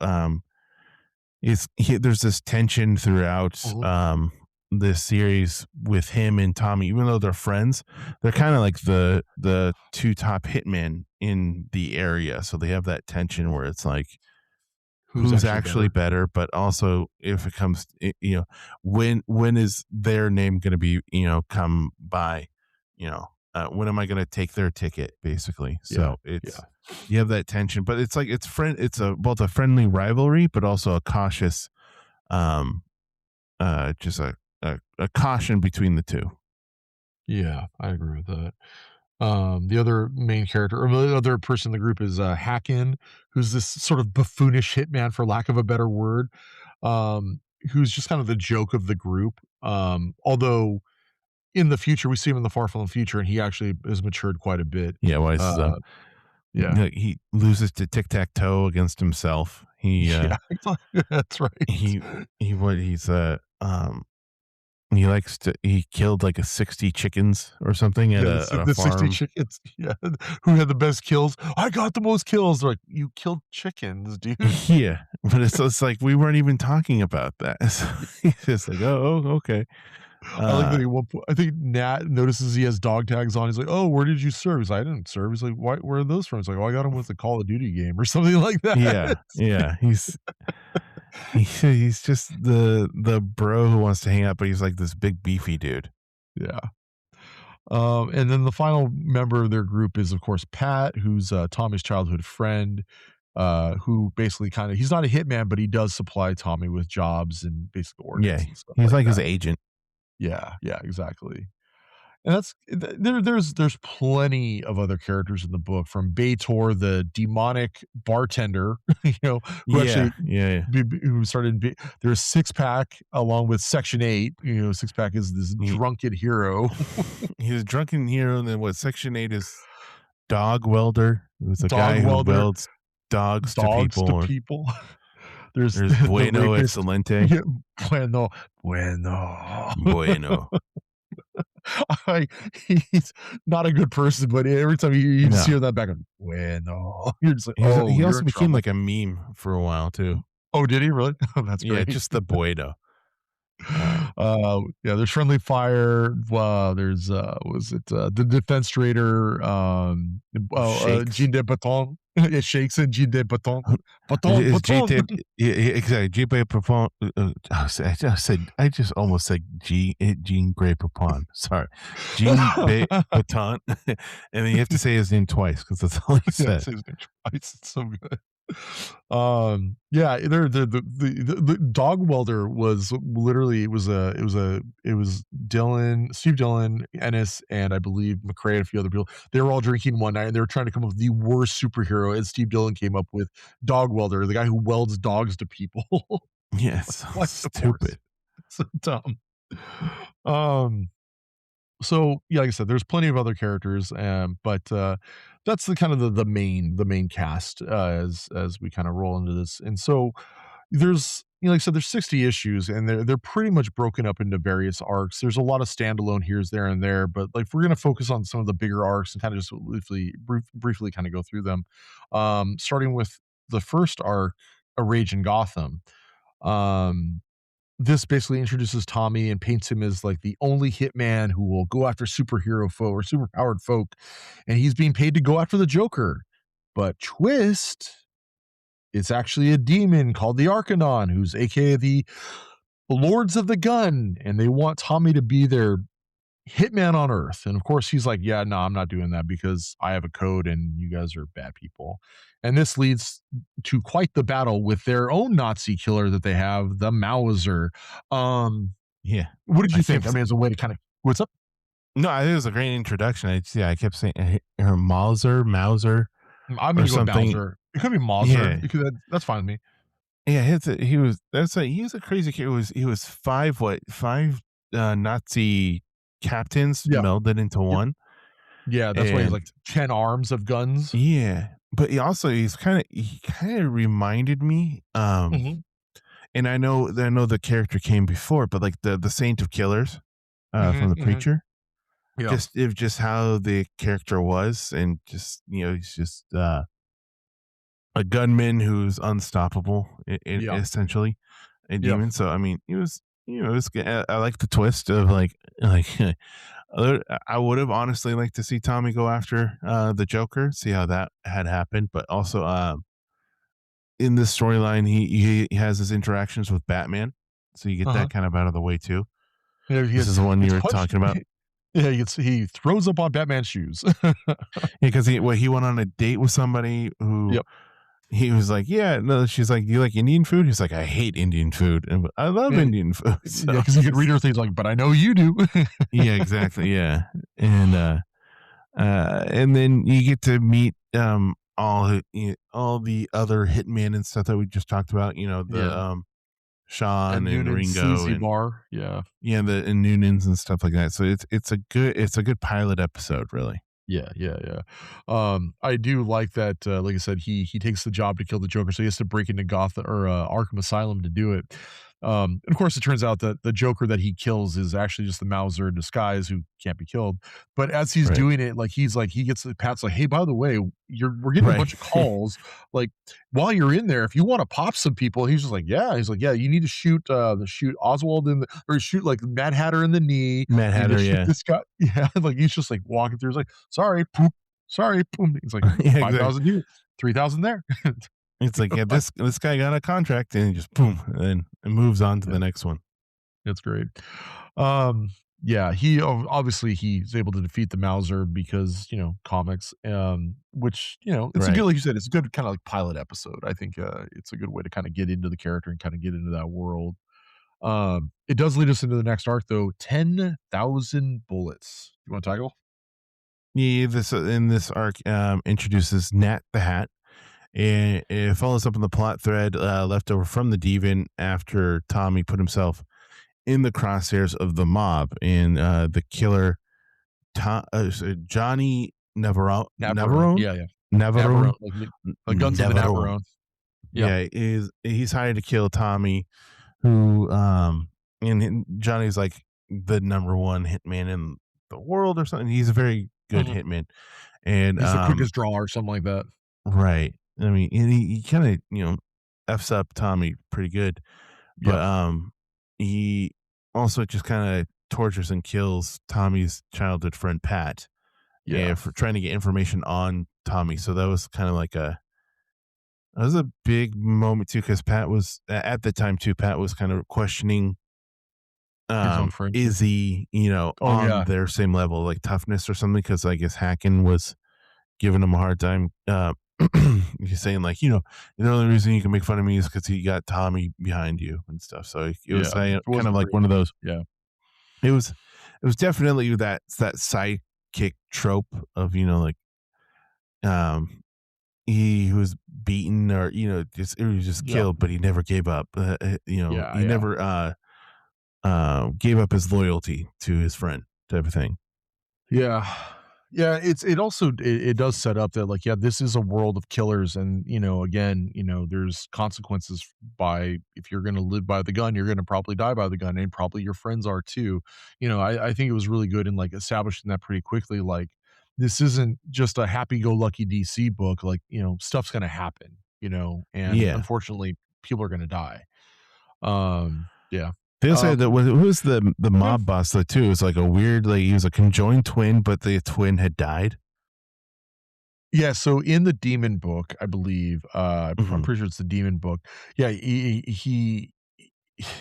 there's this tension throughout Mhm. this series with him and Tommy, even though they're friends, they're kind of like the two top hitmen in the area. So they have that tension where it's like Who's who's actually actually better? better, but also if it comes, when is their name going to be come by, you know? when am I going to take their ticket, basically. Yeah, So it's yeah, you have that tension, but it's like it's a both a friendly rivalry, but also a cautious, um, just a caution between the two. yeah, I agree with that. The other main character or the other person in the group is, Hacken, who's this sort of buffoonish hitman, for lack of a better word, who's just kind of the joke of the group. Although in the future, we see him in the far flung future, and he actually has matured quite a bit. Yeah, wisest up. Uh, yeah. He loses to tic tac toe against himself. Yeah, that's right. He he's he likes to he killed like a 60 chickens or something Yeah, at a the 60 farm. chickens, yeah, who had the best kills? "I got the most kills." They're like, "You killed chickens, dude." Yeah, but it's like we weren't even talking about that. So he's just like, "Oh, okay." I like Uh, that at one point I think Nat notices he has dog tags on. He's like, "Oh, where did you serve?" He's like, "I didn't serve." He's like, "Why where are those from?" He's like, "Oh, I got them with the Call of Duty game," or something like that. yeah, yeah, he's just the bro who wants to hang out, but he's like this big beefy dude. Yeah. And then the final member of their group is, of course, Pat, who's, Tommy's childhood friend, who basically kinda he's not a hitman, but he does supply Tommy with jobs and basic Yeah, ordnance and stuff he's like like his that. agent. Yeah, yeah, exactly. And that's there's plenty of other characters in the book, from Baitor, the demonic bartender, who Yeah, actually yeah, yeah. who started there's Six Pack along with Section 8, Six Pack is this He drunken hero. he's a drunken hero, and then what Section 8 is dog welder, who's a Dog guy who welder, welds dogs to dogs people, to or people. There's there's the bueno rapist. excelente, Yeah, bueno, bueno. bueno. I he's not a good person, but every time you just No. hear that back on, bueno, you're just like, "Oh, He you're also in became trouble." like a meme for a while too. Oh, did he really? Oh, that's Yeah, great. just the bueno. Uh, Yeah, there's friendly fire. There's was it the defense trader? Shakes. Jean de Baton. It shakes and Jean de Baton. Baton, Is G Baton. tape? Yeah, yeah, exactly. G Bay Papon. I just almost said Jean Grey Papon. Sorry, Jean Bay Baton, and then you have to say his name twice because that's all he Yeah, said. say his name twice. It's so good. Yeah, the dog welder was literally it was Dylan, Steve Dillon, Ennis, and I believe McCrae and a few other people. They were all drinking one night and they were trying to come up with the worst superhero, and Steve Dillon came up with dog welder, the guy who welds dogs to people. Yeah, Like, it's so what the worst? stupid. It's so dumb. Um so yeah, like I said, there's plenty of other characters, but that's the kind of the main cast as we kind of roll into this. And so there's like I said, there's 60 issues, and they're pretty much broken up into various arcs. There's a lot of standalone here's there and there, but like if we're gonna focus on some of the bigger arcs and kind of just briefly kind of go through them. Starting with the first arc, A Rage in Gotham. Um, this basically introduces Tommy and paints him as like the only hitman who will go after superhero foe or superpowered folk, and he's being paid to go after the Joker. But twist, it's actually a demon called the Arcanon, who's aka the Lords of the Gun, and they want Tommy to be their hitman on Earth. And of course, he's like, "Yeah, no, I'm not doing that because I have a code, and you guys are bad people." And this leads to quite the battle with their own Nazi killer that they have, the Mauser. Um, Yeah, what did I you think? kept I mean, as a way to kind of what's up? no, I think it was a great introduction. I kept saying Mauser, I'm or gonna go with something. Mauser. It could be Mauser. Yeah, That's fine with me. yeah. He was he was a crazy kid. He was five Nazi captains Yeah. melded into Yep. one. Yeah, that's why he has And like 10 arms of guns. yeah, but he kind of reminded me, Mhm. and I know the character came before, but like the Saint of Killers, from Mhm, the mhm. Preacher, Yeah. just how the character was, and just he's just a gunman who's unstoppable, Yeah. essentially a Yeah. demon. So I mean, it was I like the twist of like I would have honestly liked to see Tommy go after the Joker, see how that had happened, but also in this storyline, he has his interactions with Batman, so you get Uh-huh. that kind of out of the way too. Yeah, he This has is the one you it's were punch talking about. Yeah, he throws up on Batman's shoes. Because he went on a date with somebody who Yep. he was like, "Yeah, no." She's like, "Do you like Indian food?" He's like, "I hate Indian food, and I love Yeah, Indian food." So yeah, because he it's could read just her things like, "But I know you do." yeah, exactly, yeah, and and then you get to meet all the other hitmen and stuff that we just talked about. You know, the Yeah, Sean and and Noonan's Ringo sleazy and bar, yeah. yeah, the and Noonans and stuff like that. So it's a good pilot episode, really. Yeah, yeah, yeah. I do like that, like I said, he takes the job to kill the Joker, so he has to break into Gotham or, Arkham Asylum to do it. And of course, it turns out that the Joker that he kills is actually just the Mauser in disguise who can't be killed. But as he's Right, doing it, he gets the Pat's like, "Hey, by the way, we're getting a right, bunch of calls. Like, while you're in there, if you wanna pop some people," he's just like, "Yeah." He's like, "Yeah, you need to shoot Oswald in the or shoot, like, Mad Hatter in the knee. Mad You need to Hatter, shoot yeah, this guy." Yeah, like, he's just, like, walking through, he's like, "Sorry, poop. Sorry, poop." He's like, yeah, exactly. 5,000 here, 3,000 there. It's like, yeah, this guy got a contract, and he just boom, and then it moves on to Yeah, the next one. it's great. Um, yeah, he obviously he's able to defeat the Mauser because, comics, which, it's a good Right. like you said, it's a good kinda, like, pilot episode. I think, it's a good way to kinda get into the character and kinda get into that world. It does lead us into the next arc, though, 10,000 bullets. You wanna tackle? Yeah, this in this arc introduces Nat the Hat, and it follows up on the plot thread left over from the Devon after Tommy put himself in the crosshairs of the mob, and the killer Johnny Navarone. Yeah, yeah. Navarone Navarone, like Guns of the Navarone. Navarone. Yep. Yeah, he's hired to kill Tommy, who Johnny's like the number one hitman in the world or something. He's a very good Mhm. hitman, and He's the quickest draw or something like that. right. I mean, and he kind of f's up Tommy pretty good, but Yep. he also just kind of tortures and kills Tommy's childhood friend Pat, Yeah. and for trying to get information on Tommy. So that was kind of like that was a big moment too, because Pat was at the time too. Pat was kind of questioning, His own friend too. Izzy, Oh, on yeah. their same level, like toughness or something. Because I guess Hacken was giving him a hard time. He's saying like, the only reason you can make fun of me is because he got Tommy behind you and stuff. So it was Yeah. It kind of wasn't like great. one of those. Yeah. It was definitely that sidekick trope of like um he was beaten or just he was just Yep. killed, but he never gave up. Yeah, He yeah. never gave up his loyalty to his friend, type of thing. Yeah. Yeah, it also it does set up that, like, yeah, this is a world of killers and, again, there's consequences by if you're gonna live by the gun, you're gonna probably die by the gun, and probably your friends are too. I think it was really good in, like, establishing that pretty quickly, like, this isn't just a happy-go-lucky DC book, like, stuff's gonna happen, and Yeah. unfortunately, people are gonna die. Yeah. They also Um had who's the mob boss though too? It was like a weird, like he was a conjoined twin, but the twin had died. Yeah, so in the demon book, I believe, I'm Mhm. pretty sure it's the demon book. Yeah,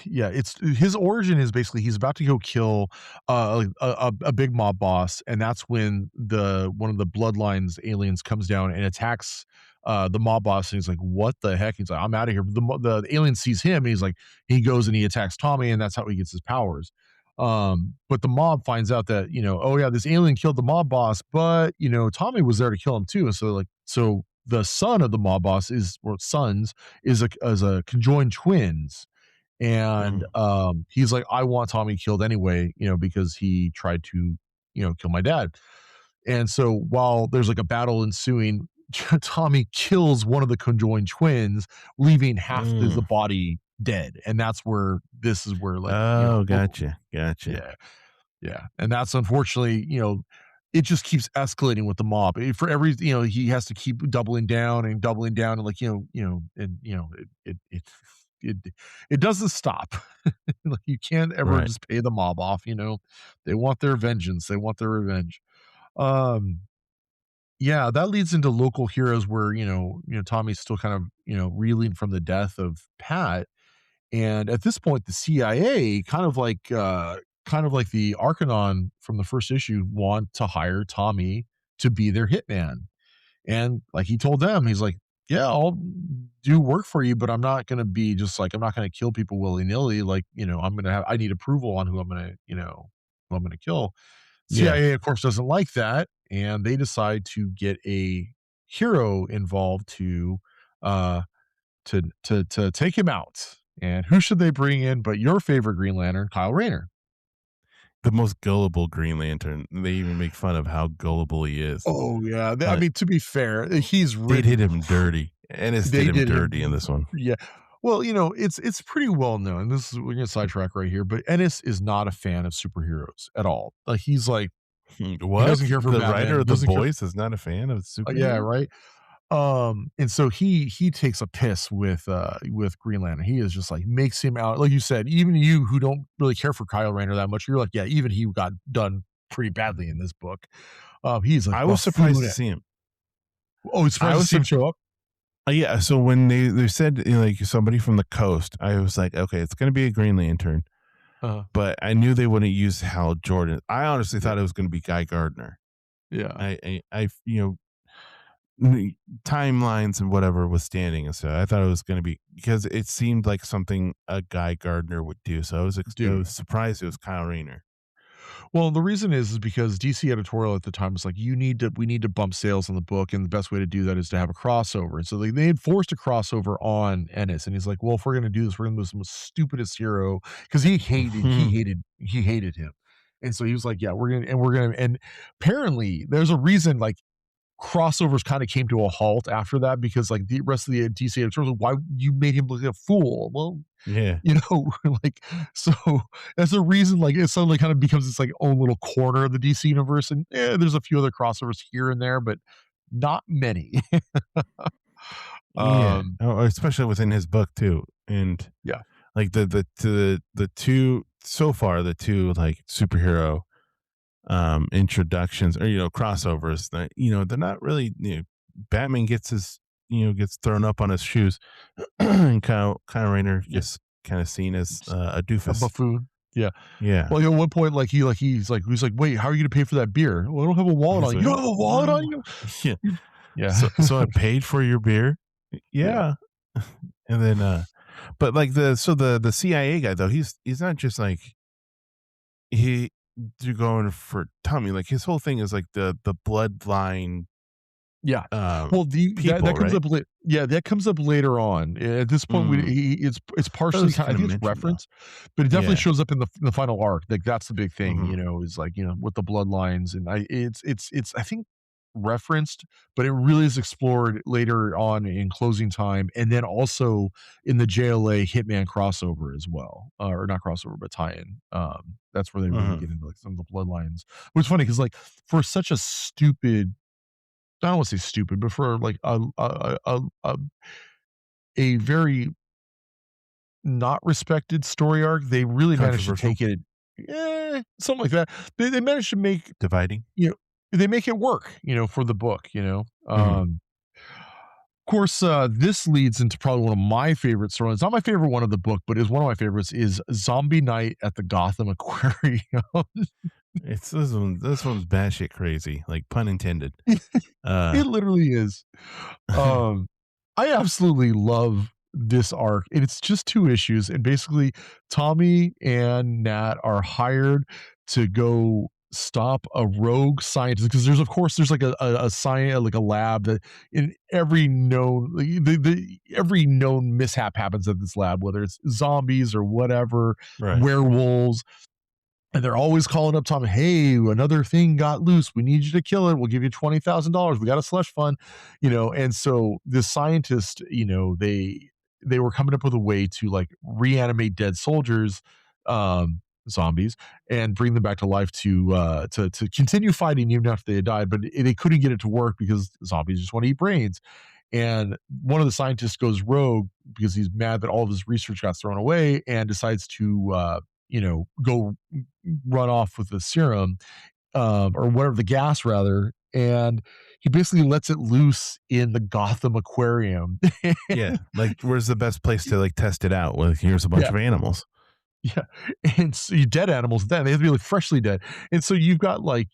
yeah, it's his origin is basically he's about to go kill like, a big mob boss, and that's when the one of the bloodlines aliens comes down and attacks the mob boss, and he's like, "What the heck?" He's like, "I'm out of here." The alien sees him, and he's like, he goes and he attacks Tommy, and that's how he gets his powers. But the mob finds out that oh yeah, this alien killed the mob boss, but Tommy was there to kill him too, and so the son of the mob boss is or sons is a conjoined twins and, Mm. he's like, "I want Tommy killed anyway, because he tried to, kill my dad." And so while there's, like, a battle ensuing, Tommy kills one of the conjoined twins, leaving half the Mm. body dead, and that's where this is where, like, Oh, gotcha, gotcha. yeah, yeah, and that's unfortunately, it just keeps escalating with the mob. For every he has to keep doubling down, and like and it it doesn't stop. Like you can't ever Right. just pay the mob off. They want their vengeance. They want their revenge. Um, yeah, that leads into local heroes where Tommy's still kind of reeling from the death of Pat, and at this point, the CIA kind of like kind of like the Arcanon from the first issue, want to hire Tommy to be their hitman. And like he told them, he's like, "Yeah, I'll do work for you, but I'm not gonna be just like I'm not gonna kill people willy nilly. Like, I need approval on who I'm gonna, who I'm gonna kill." Yeah. CIA, of course, doesn't like that, and they decide to get a hero involved uh to take him out. And who should they bring in but your favorite Green Lantern, Kyle Rayner? The most gullible Green Lantern. They even make fun of how gullible he is. Oh yeah, I Uh, mean, to be fair, he's they did written. him dirty. Ennis did They him did dirty in him, this one. yeah. Well, it's pretty well known. This is we're gonna sidetrack right here, but Ennis is not a fan of superheroes at all. Like he's like he doesn't What? care for The Batman. writer He of The doesn't care. Boys is not a fan of Yeah, superheroes? right. And so he takes a piss with Green Lantern. He is just like makes him out like you said. Even you who don't really care for Kyle Rayner that much, you're like, yeah, even he got done pretty badly in this book. He's like I was surprised to buffoon. see him. Oh, it's I surprised to was see him surp show up. yeah, so when they said, like, somebody from the coast, I was like, "Okay, it's gonna be a Green Lantern," Uh, but I knew they wouldn't use Hal Jordan. I honestly yeah, thought it was gonna be Guy Gardner. yeah. I the timelines and whatever was standing, and so I thought it was gonna be because it seemed like something a Guy Gardner would do, so I Dude. was surprised it was Kyle Rayner. Well, the reason is because DC editorial at the time was like, we need to bump sales on the book, and the best way to do that is to have a crossover. And so they had forced a crossover on Ennis, and he's like, well, if we're gonna do this, we're gonna do the most stupidest hero because he hated him. And so he was like, yeah, and apparently there's a reason like crossovers kind of came to a halt after that because like the rest of the DC editorial, why you made him look like a fool? Well, Yeah. you know, like, so that's a reason, like, it suddenly kind of becomes this, like, own little corner of the DC universe, and, there's a few other crossovers here and there, but not many. Yeah. Um, Oh, especially within his book too, and, yeah, like, the 2 so far, the 2, like, superhero introductions or crossovers that they're not really Batman gets his gets thrown up on his shoes and Kyle Rayner yeah, gets kind of seen as s a a doofus. buffoon. Yeah. Yeah. Well, at one point, he's like, "Wait, how are you gonna pay for that beer?" "Well, I don't have a wallet He's on you." like, "You don't have a wallet on "Oh." you?" Yeah. You Yeah. So I paid for your beer. Yeah. Yeah. And then but like the CIA guy though, he's not just like he you're going for Tommy, like his whole thing is like the bloodline Yeah. uh Well, that people, comes right? up late. Yeah, that comes up later on. At this point, we Mm. it's That partially was kind I kind of think it's mentioned though. referenced, but it definitely Yeah. shows up in the final arc. Like, that's the big thing, Mhm. is like, with the bloodlines, and it's I think referenced, but it really is explored later on in Closing Time, and then also in the JLA Hitman crossover as well, or not crossover, but tie-in. That's where they really Mhm. get into, like, some of the bloodlines. Which is funny because like, for such a stupid I don't wanna say stupid, but for like a very not respected story arc, they really managed to Controversial, take it something like that. They managed to make, dividing. you know they make it work, for the book, Mhm. Of course, this leads into probably one of my favorite storylines. Not my favorite one of the book, but is one of my favorites is Zombie Night at the Gotham Aquarium. It's this one's batshit crazy, like pun intended. It Uh literally is. Um, I absolutely love this arc, and it's just 2 issues, and basically, Tommy and Nat are hired to go stop a rogue scientist because there's like like a lab that in every known every known mishap happens at this lab, whether it's zombies or whatever, right. werewolves, and they're always calling up Tom, "Hey, another thing got loose. We need you to kill it. We'll give you $20,000. We got a slush fund," And so the scientists, they were coming up with a way to like reanimate dead soldiers, zombies, and bring them back to life to continue fighting even after they had died. But they couldn't get it to work because zombies just want to eat brains. And one of the scientists goes rogue because he's mad that all of his research got thrown away and decides to go run off with the serum, or whatever, the gas rather, and he basically lets it loose in the Gotham Aquarium. Yeah, like where's the best place to like test it out? Well, here's a bunch Yeah, of animals. Yeah, and so you dead animals then, they have to be, like, freshly dead, and so you've got, like,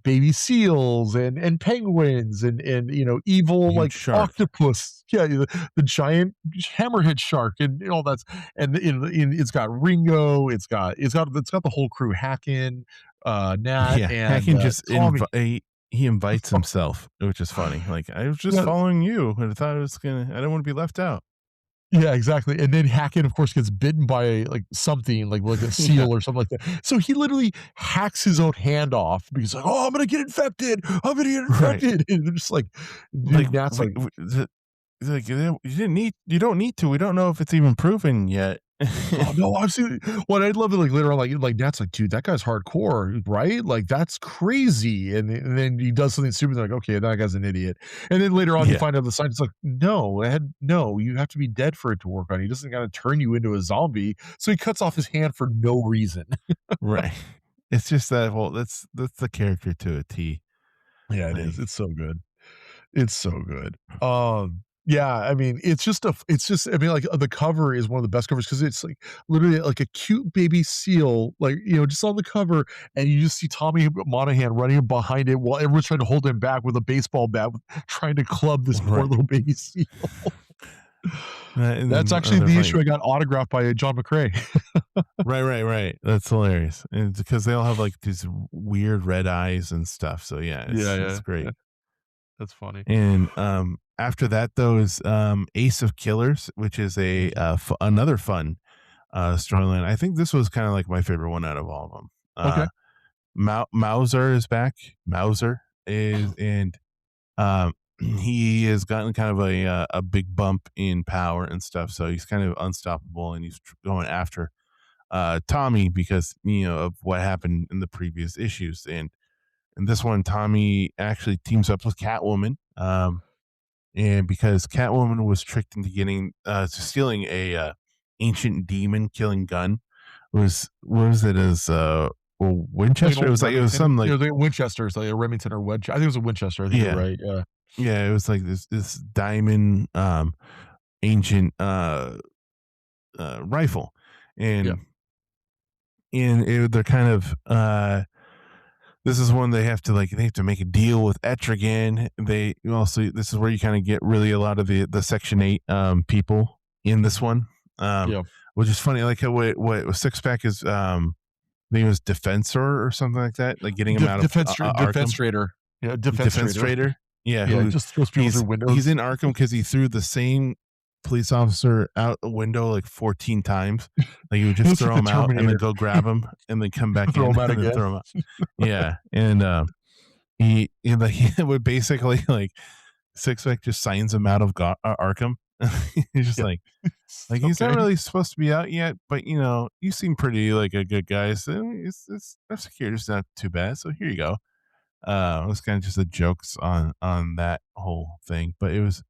baby seals and penguins and A evil, huge like, shark. octopus. Yeah, the giant hammerhead shark and all that's and it's got Ringo, it's got the whole crew, Hacken, Nat, Yeah, and, Hacking just Tommy. he invites himself, which is funny. Like, I was just Yeah. following you, and I thought it was gonna. I didn't want to be left out. Yeah, exactly, and then Hacken, of course, gets bitten by, like, something, like a Yeah, seal or something like that. So he literally hacks his own hand off because like, "Oh, I'm gonna get infected. I'm gonna get right. infected." And they're just like Like, dude, Nat's like, like you don't need to. We don't know if it's even proven yet. "Oh, no, I've seen it." Well, I'd love it, like, later on, like, Nat's like, "Dude, that guy's hardcore, right? Like, that's crazy." And then he does something stupid, like, "Okay, that guy's an idiot." And then later on, you Yeah, find out the science is like, "No, no, you have to be dead for it to work on. He doesn't gotta turn you into a zombie." So he cuts off his hand for no reason. right. It's just that whole that's the character to a T. Yeah, it is. Like, It's so good. It's so good. Yeah, I mean, it's just I mean, like, the cover is one of the best covers because it's, like, literally, like, a cute baby seal, like, just on the cover, and you just see Tommy Monahan running behind it while everyone's trying to hold him back with a baseball bat, trying to club this poor right. little baby seal. And That's then actually they're the playing. issue I got autographed by John McCrae. Right, right, right. That's hilarious. And it's because they all have like these weird red eyes and stuff. So yeah, Yeah, it's yeah, yeah. great. That's funny. And after that though is Ace of Killers, which is a Mhm. another fun storyline. I think this was kind of like my favorite one out of all of them. Okay. Mauser is back. Mauser is and he has gotten kind of a big bump in power and stuff. So he's kind of unstoppable, and he's going after Tommy because of what happened in the previous issues. And in this one, Tommy actually teams up with Catwoman, and because Catwoman was tricked into getting to stealing a ancient demon killing gun. Was it as Like an Winchester? It old was like it was Remington, some like the Winchesters, like a Remington or Wedge. I think it was a Winchester. I think you're yeah, right. Yeah. yeah, it was like this diamond ancient rifle, Yeah. and they're kind of this is when they have to make a deal with Etrigan. They also this is where you kind of get really a lot of the Section 8 people in this one. Um Yeah. which is funny, like how what Six Pack is I think it was Defensor or something like that, like getting him out of Arkham. Defenstrator. Yeah, Defenstrator. Defenstrator. Yeah, Yeah, who just throws people through he's windows. in Arkham because he threw the same police officer out a window like 14 times. Like, he would He just looks like throw the him out and then Terminator. go grab him and then come back Throw in him out and then again. throw him out. Yeah, and, he would basically, like, Sixpack just signs him out of Arkham. He's just Yeah. he's not Okay. really supposed to be out yet, but, you seem pretty like a good guy, so it's our security's not too bad, so here you go. It was kinda just a jokes on that whole thing, but it was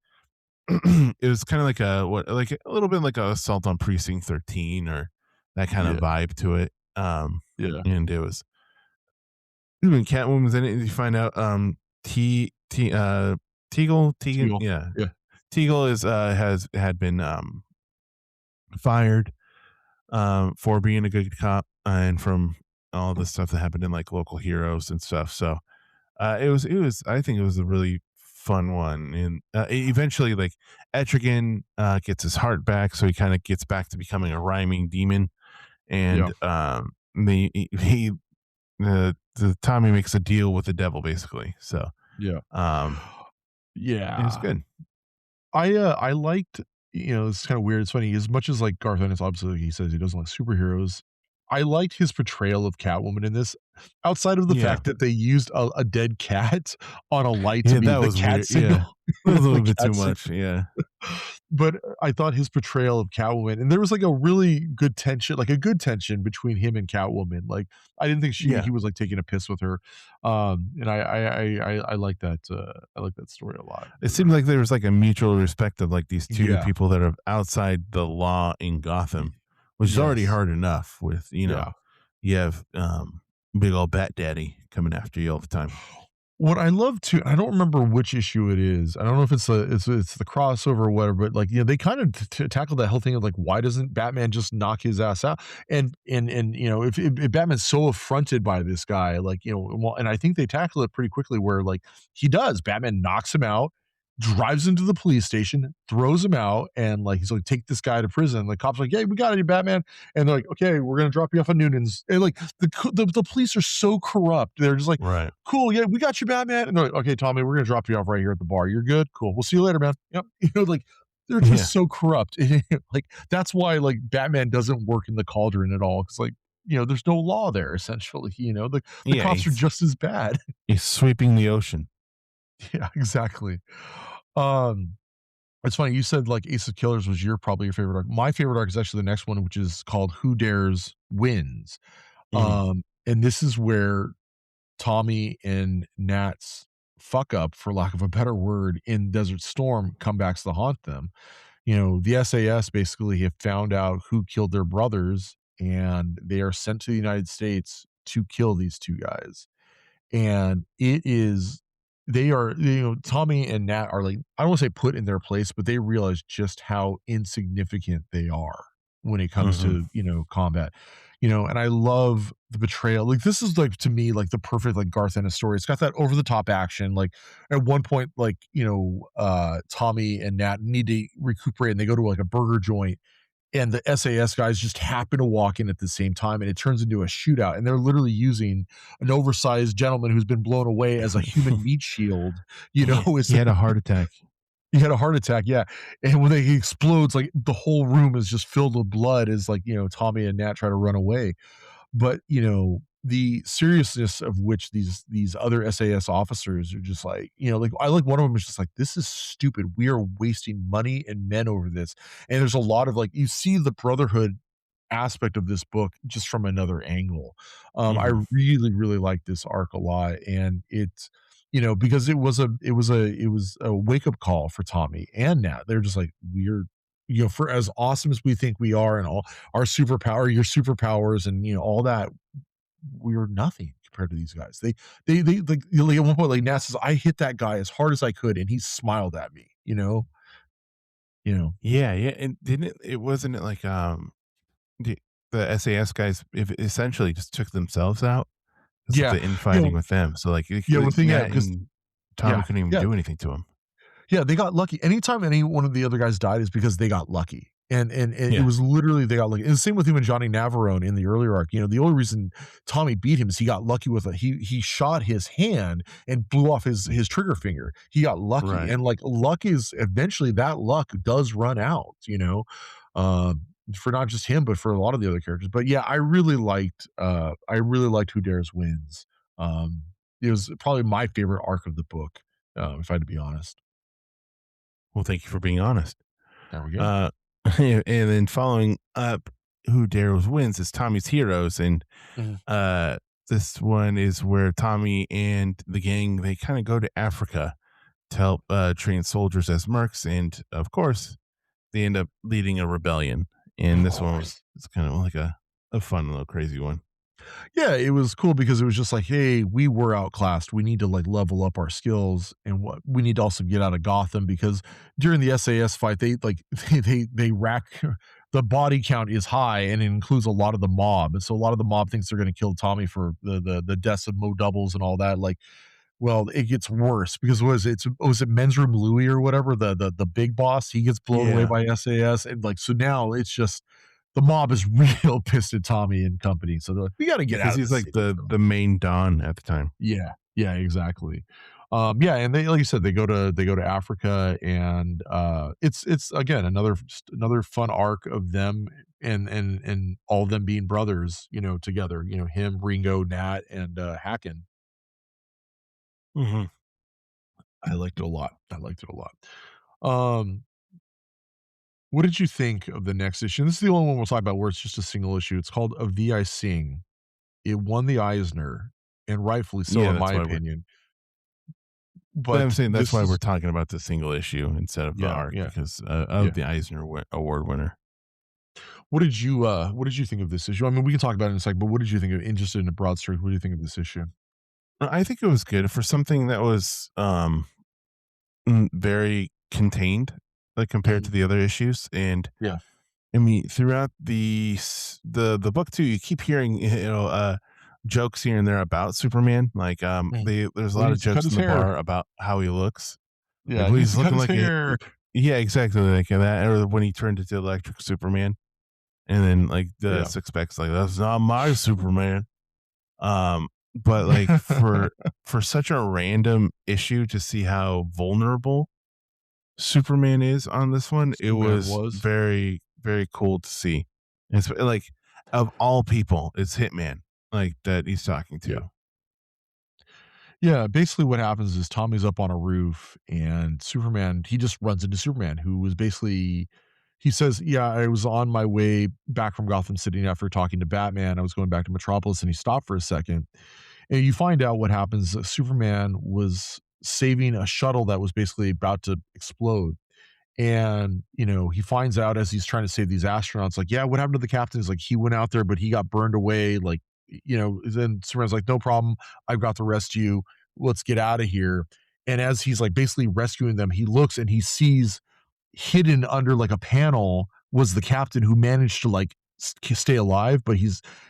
it was kinda like like a little bit like a Assault on Precinct 13 or that kind of Yeah, vibe to it, yeah. and it was when Catwoman was in it, you find out, T T Tegan, Teal. yeah. Yeah, Teagle had been, fired, for being a good cop and from all the stuff that happened in, like, Local Heroes and stuff, so, it was I think it was a really fun one, and, eventually, like, Etrigan, gets his heart back, so he kinda gets back to becoming a rhyming demon, yeah, and, the Tommy makes a deal with the devil, basically, so, yeah. um, it was Yeah. good. I liked, it's kinda weird, it's funny, as much as, like, Garth Ennis, obviously, like he says he doesn't like superheroes, I liked his portrayal of Catwoman in this, outside of the Yeah. fact that they used a dead cat on a light to Yeah, be that the was cat weird, yeah. signal. That was a The little bit too cat signal. much, yeah. But I thought his portrayal of Catwoman and there was, like, a really good tension, like, a good tension between him and Catwoman, like, I didn't think Yeah. he was, like, taking a piss with her, and I like that story a lot. It seemed like there was, like, a mutual respect of, like, these 2 Yeah. people that are outside the law in Y Gotham, which is already yes. hard enough with, Yeah. you have, big old Bat Daddy coming after you all the time. What I love too, I don't remember which issue it is. I don't know if it's the crossover or whatever, but like, they kind of tackle that whole thing of like, why doesn't Batman just knock his ass out? And if Batman's so affronted by this guy, like, well, and I think they tackle it pretty quickly where like he does. Batman knocks him out, drives into the police station, throws him out, and like he's like, take this guy to prison. The cops are like, yeah, we got it, Batman. And they're like, okay, we're gonna drop you off at Noonan's. And like the police are so corrupt. They're just like, Right. cool, yeah, we got you, Batman. And they're like, okay, Tommy, we're gonna drop you off right here at the bar. You're good, cool. We'll see you later, man. Yep. Like they're Yeah. just so corrupt. Like that's why like Batman doesn't work in the cauldron at all. Because like there's no law there essentially. The Yeah, cops are just as bad. he's sweeping the ocean. Yeah, exactly. Um, it's funny you said like Ace of Killers was probably your favorite arc. My favorite arc is actually the next one, which is called Who Dares Wins. Mhm. And this is where Tommy and Nat's fuck up, for lack of a better word, in Desert Storm comebacks to haunt them. The SAS basically have found out who killed their brothers, and they are sent to the United States to kill these two guys. And it is they are, Tommy and Nat are like, I don't want to say put in their place, but they realize just how insignificant they are when it comes Mhm. to, combat. And I love the betrayal. Like this is like to me like the perfect like Garth Ennis story. It's got that over the top action. Like at one point, like, Tommy and Nat need to recuperate and they go to like a burger joint and the SAS guys just happen to walk in at the same time, and it turns into a shootout, and they're literally using an oversized gentleman who's been blown away as a human meat shield, Yeah, it's he had a heart attack. he had a heart attack, yeah, and when he explodes, like, the whole room is just filled with blood as, like, Tommy and Nat try to run away. But, the seriousness of which these other SAS officers are just like, like I like one of them is just like, this is stupid. We are wasting money and men over this. And there's a lot of like you see the brotherhood aspect of this book just from another angle. I Mhm. really, really like this arc a lot. And it's because it was a wake up call for Tommy and Nat. They're just like, we're for as awesome as we think we are and all our superpower, your superpowers, and all that, we're nothing compared to these guys. They like, at one point, like Nat says, I hit that guy as hard as I could, and he smiled at me. You know, Yeah, yeah, and didn't it wasn't it like, the SAS guys essentially just took themselves out? 'Cause of yeah, the you know, infighting with them, so, like, yeah. One thing, yeah, Nat because and Tommy yeah, couldn't even yeah, do anything to him. yeah, they got lucky. Anytime any one of the other guys died is because they got lucky. And it Yeah, was literally they got lucky. And the same with him and Johnny Navarone in the earlier arc. The only reason Tommy beat him is he got lucky with he shot his hand and blew off his trigger finger. He got lucky. right. And like luck is eventually that luck does run out. Um for not just him, but for a lot of the other characters. But yeah, I really liked Who Dares Wins. Um it was probably my favorite arc of the book, if I had to be honest. Well, thank you for being honest. There we go. Uh, and then following up, Who Dares Wins is Tommy's Heroes, and, Mhm. uh, this one is where Tommy and the gang, they kinda go to Africa to help, train soldiers as mercs, and, of course, they end up leading a rebellion, and Of this one was course. it's kinda like a fun little crazy one. Yeah, it was cool because it was just like, "Hey, we were outclassed. We need to, like, level up our skills, and what we need to also get out of Gotham," because during the SAS fight, they, like, they rack the body count is high, and it includes a lot of the mob, and so a lot of the mob thinks they're gonna kill Tommy for the deaths of Mo Doubles and all that, like, well, it gets worse because was it Men's Room Louis or whatever, the big boss, he gets blown away Yeah, by SAS, and, like, so now it's just the mob is real pissed at Tommy and company, so they're like, "We gotta get out because of the he's, like, city." the main Don at the time. Yeah, yeah, exactly. Yeah, and they like you said, they go to Africa, and, it's again, another fun arc of them and all of them being brothers, together, him, Ringo, Nat, and, Hacken. Mhm. I liked it a lot. I liked it a lot. Um, what did you think of the next issue? And this is the only one we'll talk about where it's just a single issue. It's called Of Thee I Sing. It won the Eisner, and rightfully so, Yeah, in that's my why we're opinion. I'm But saying that's this why we're is talking about the single issue instead of the yeah, arc yeah, because, yeah. of the Eisner award winner. What did you think of this issue? I mean, we can talk about it in a second, but what did you think of, interested in a broad strokes, what do you think of this issue? I think it was good for something that was, very contained, like, compared to Mhm. the other issues, and, Yeah. I mean, throughout the book too, you keep hearing, jokes here and there about Superman, like, Mhm. there's a Well, he lot of needs to cut jokes in his the hair. bar about how he looks. Like, Yeah, he well, needs he's to cut looking his like a hair. yeah, exactly like that, or when he turned into Electric Superman, and then, like, the Yeah. Six Pack's like, "That's not my Superman." But, like, for such a random issue to see how vulnerable Superman is on this one, it Superman was was. very, very cool to see. It's like, of all people, it's Hitman, like, that he's talking Yeah. to. Yeah, basically what happens is Tommy's up on a roof and Superman, he just runs into Superman, who was basically he says, "Yeah, I was on my way back from Gotham City after talking to Batman. I was going back to Metropolis," and he stopped for a second. And you find out what happens. Superman was saving a shuttle that was basically about to explode. And, he finds out as he's trying to save these astronauts, like, yeah, what happened to the captain? He's like, he went out there, but he got burned away. Like, then Superman's like, no problem. I've got to rescue you. Let's get out of here. And as he's like basically rescuing them, he looks and he sees hidden under like a panel was the captain who managed to like stay alive. But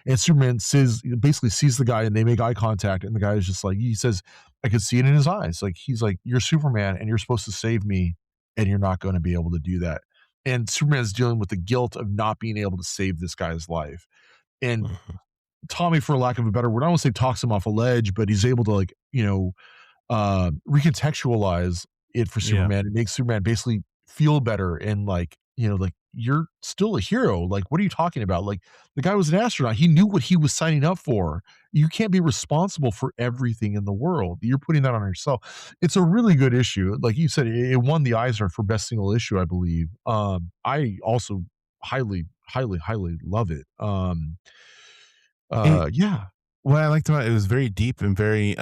and Superman says, basically sees the guy and they make eye contact. And the guy is just like, he says, I could see it in his eyes. Like, he's like, you're Superman and you're supposed to save me and you're not going to be able to do that. And Superman's dealing with the guilt of not being able to save this guy's life. And Mhm. Tommy, for lack of a better word, I don't want to say talks him off a ledge, but he's able to like, recontextualize it for Yeah. Superman. It makes Superman basically feel better and like, like you're still a hero. Like, what are you talking about? Like, the guy was an astronaut. He knew what he was signing up for. You can't be responsible for everything in the world. You're putting that on yourself. It's a really good issue. Like you said, it won the Eisner for best single issue, I believe. I also highly, highly, highly love it. And Yeah, what I liked about it was very deep and very,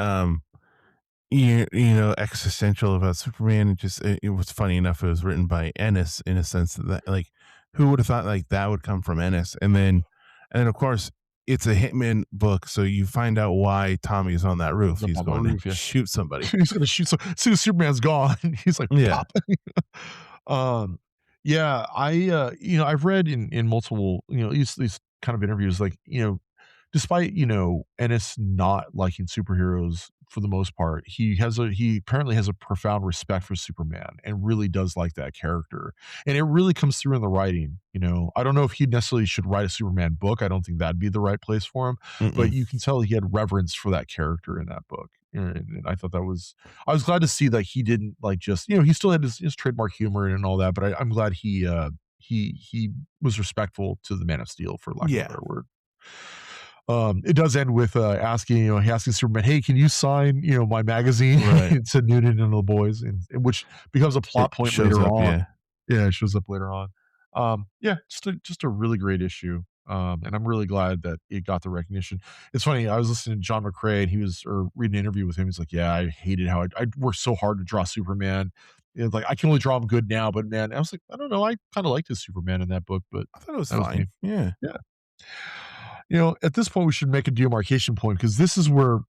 existential about Superman. It was funny enough. It was written by Ennis in a sense that, like, who would have thought like that would come from Ennis? And then of course it's a Hitman book, so you find out why Tommy's on that roof. he's up He's on the going to roof. Yeah. shoot somebody. He's gonna shoot some as soon as Superman's gone, he's like, Yeah, "Pop." Um, yeah, I've read in multiple, these kind of interviews, like, despite, Ennis not liking superheroes for the most part, he apparently has a profound respect for Superman and really does like that character, and it really comes through in the writing. I don't know if he necessarily should write a Superman book, I don't think that'd be the right place for him, but mm-mm. you can tell he had reverence for that character in that book, and I thought that was I was glad to see that he didn't like just he still had his trademark humor and all that, but I'm glad he was respectful to the Man of Steel for lack of a Yeah, better word. It does end with asking, he asking Superman, "Hey, can you sign, my magazine?" right. to Noonan and the boys, and which becomes a It plot point shows later up. on. Yeah, Yeah, it shows up later on. Yeah, just a really great issue. And I'm really glad that it got the recognition. It's funny, I was listening to John McCrae and reading an interview with him. He's like, "Yeah, I hated how I worked so hard to draw Superman. It's like I can only draw him good now, but man," I was like, "I don't know, I kind of liked his Superman in that book, but I thought it was that was me." fine. Yeah, Yeah. At this point, we should make a demarcation point because this is where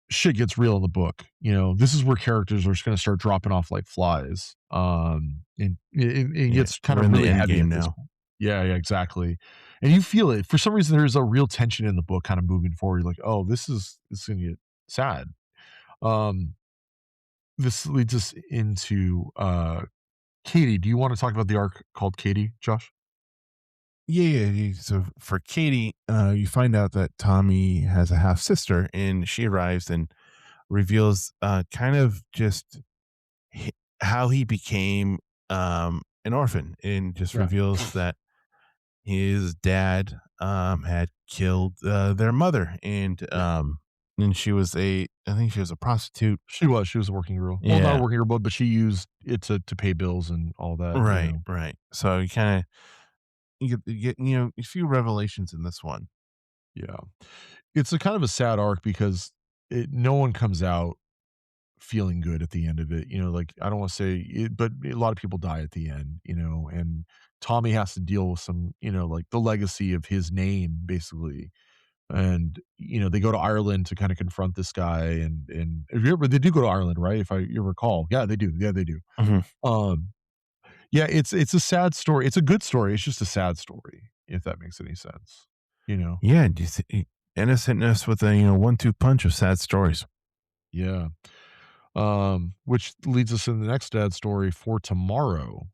shit gets real in the book. This is where characters are just going to start dropping off like flies. And it yeah. gets kind We're of in the really end heavy game at this now. point. Yeah, yeah, exactly. And you feel it for some reason. There's a real tension in the book, kind of moving forward. You're like, oh, this is going to get sad. Um, this leads us into Katie. Do you want to talk about the arc called Katie, Josh? Yeah, yeah, yeah. So for Katie, you find out that Tommy has a half sister, and she arrives and reveals kind of just h- how he became an orphan, and just Yeah, reveals that his dad had killed their mother, yeah. and I think she was a prostitute. She was a working girl. Well, not a Yeah, working girl, but she used it to pay bills and all that. right, right. So you kind of you get a few revelations in this one. Yeah. It's a kind of a sad arc because no one comes out feeling good at the end of it. Like, I don't want to say it, but a lot of people die at the end, and Tommy has to deal with some, like the legacy of his name, basically. and they go to Ireland to kind of confront this guy, and if you ever, they do go to Ireland, right? If I you recall, yeah, they do, yeah, they do. Mhm. Um, yeah, it's a sad story. It's a good story. It's just a sad story, if that makes any sense. You know? Yeah, just Ennis hitting us with a, 1-2 punch of sad stories. Yeah. Which leads us in the next dad story for tomorrow,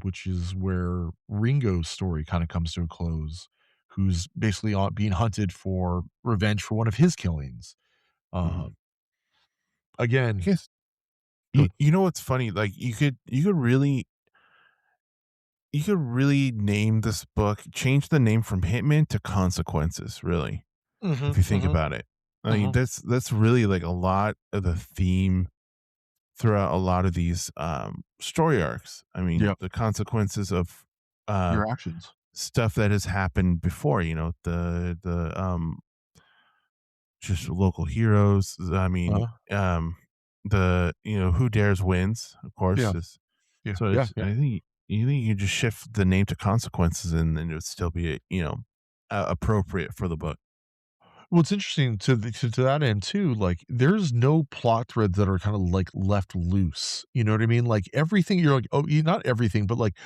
which is where Ringo's story kind of comes to a close, who's basically being hunted for revenge for one of his killings. Mhm. Um, again, I guess good. you know what's funny? Like, you could really name this book, change the name from Hitman to Consequences, really, if Mhm, you think mhm, about it. I mean, mhm. that's really, like, a lot of the theme throughout a lot of these, story arcs. I mean, Yep. the consequences of, uh, Your actions. stuff that has happened before, just local heroes. I mean, Uh-huh. who dares wins, of course, Yeah, is yeah, so yeah, it's yeah. you think you just shift the name to consequences and then it would still be, appropriate for the book. Well, it's interesting to that end too. Like, there's no plot threads that are kind of like left loose. You know what I mean? Like everything, you're like, oh, not everything, but like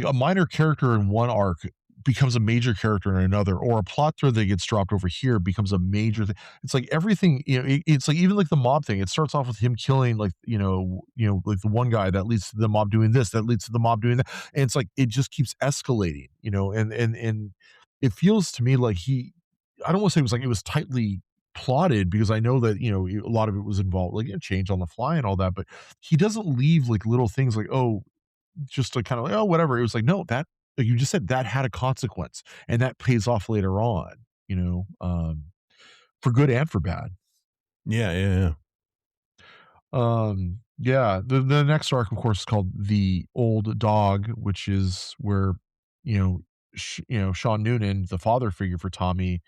a minor character in one arc becomes a major character in another, or a plot thread that gets dropped over here becomes a major thing. It's like everything. It's like even like the mob thing. It starts off with him killing like like the one guy that leads to the mob doing this, that leads to the mob doing that, and it's like it just keeps escalating. And it feels to me like I don't wanna say it was like it was tightly plotted because I know that, a lot of it was involved, like, change on the fly and all that, but he doesn't leave, like, little things like, "Oh," just to kinda like, "Oh, whatever." It was like, no, that like you just said, that had a consequence, and that pays off later on, for good and for bad. Yeah, yeah, yeah. Yeah, the next arc, of course, is called The Old Dog, which is where, Sean Noonan, the father figure for Tommy,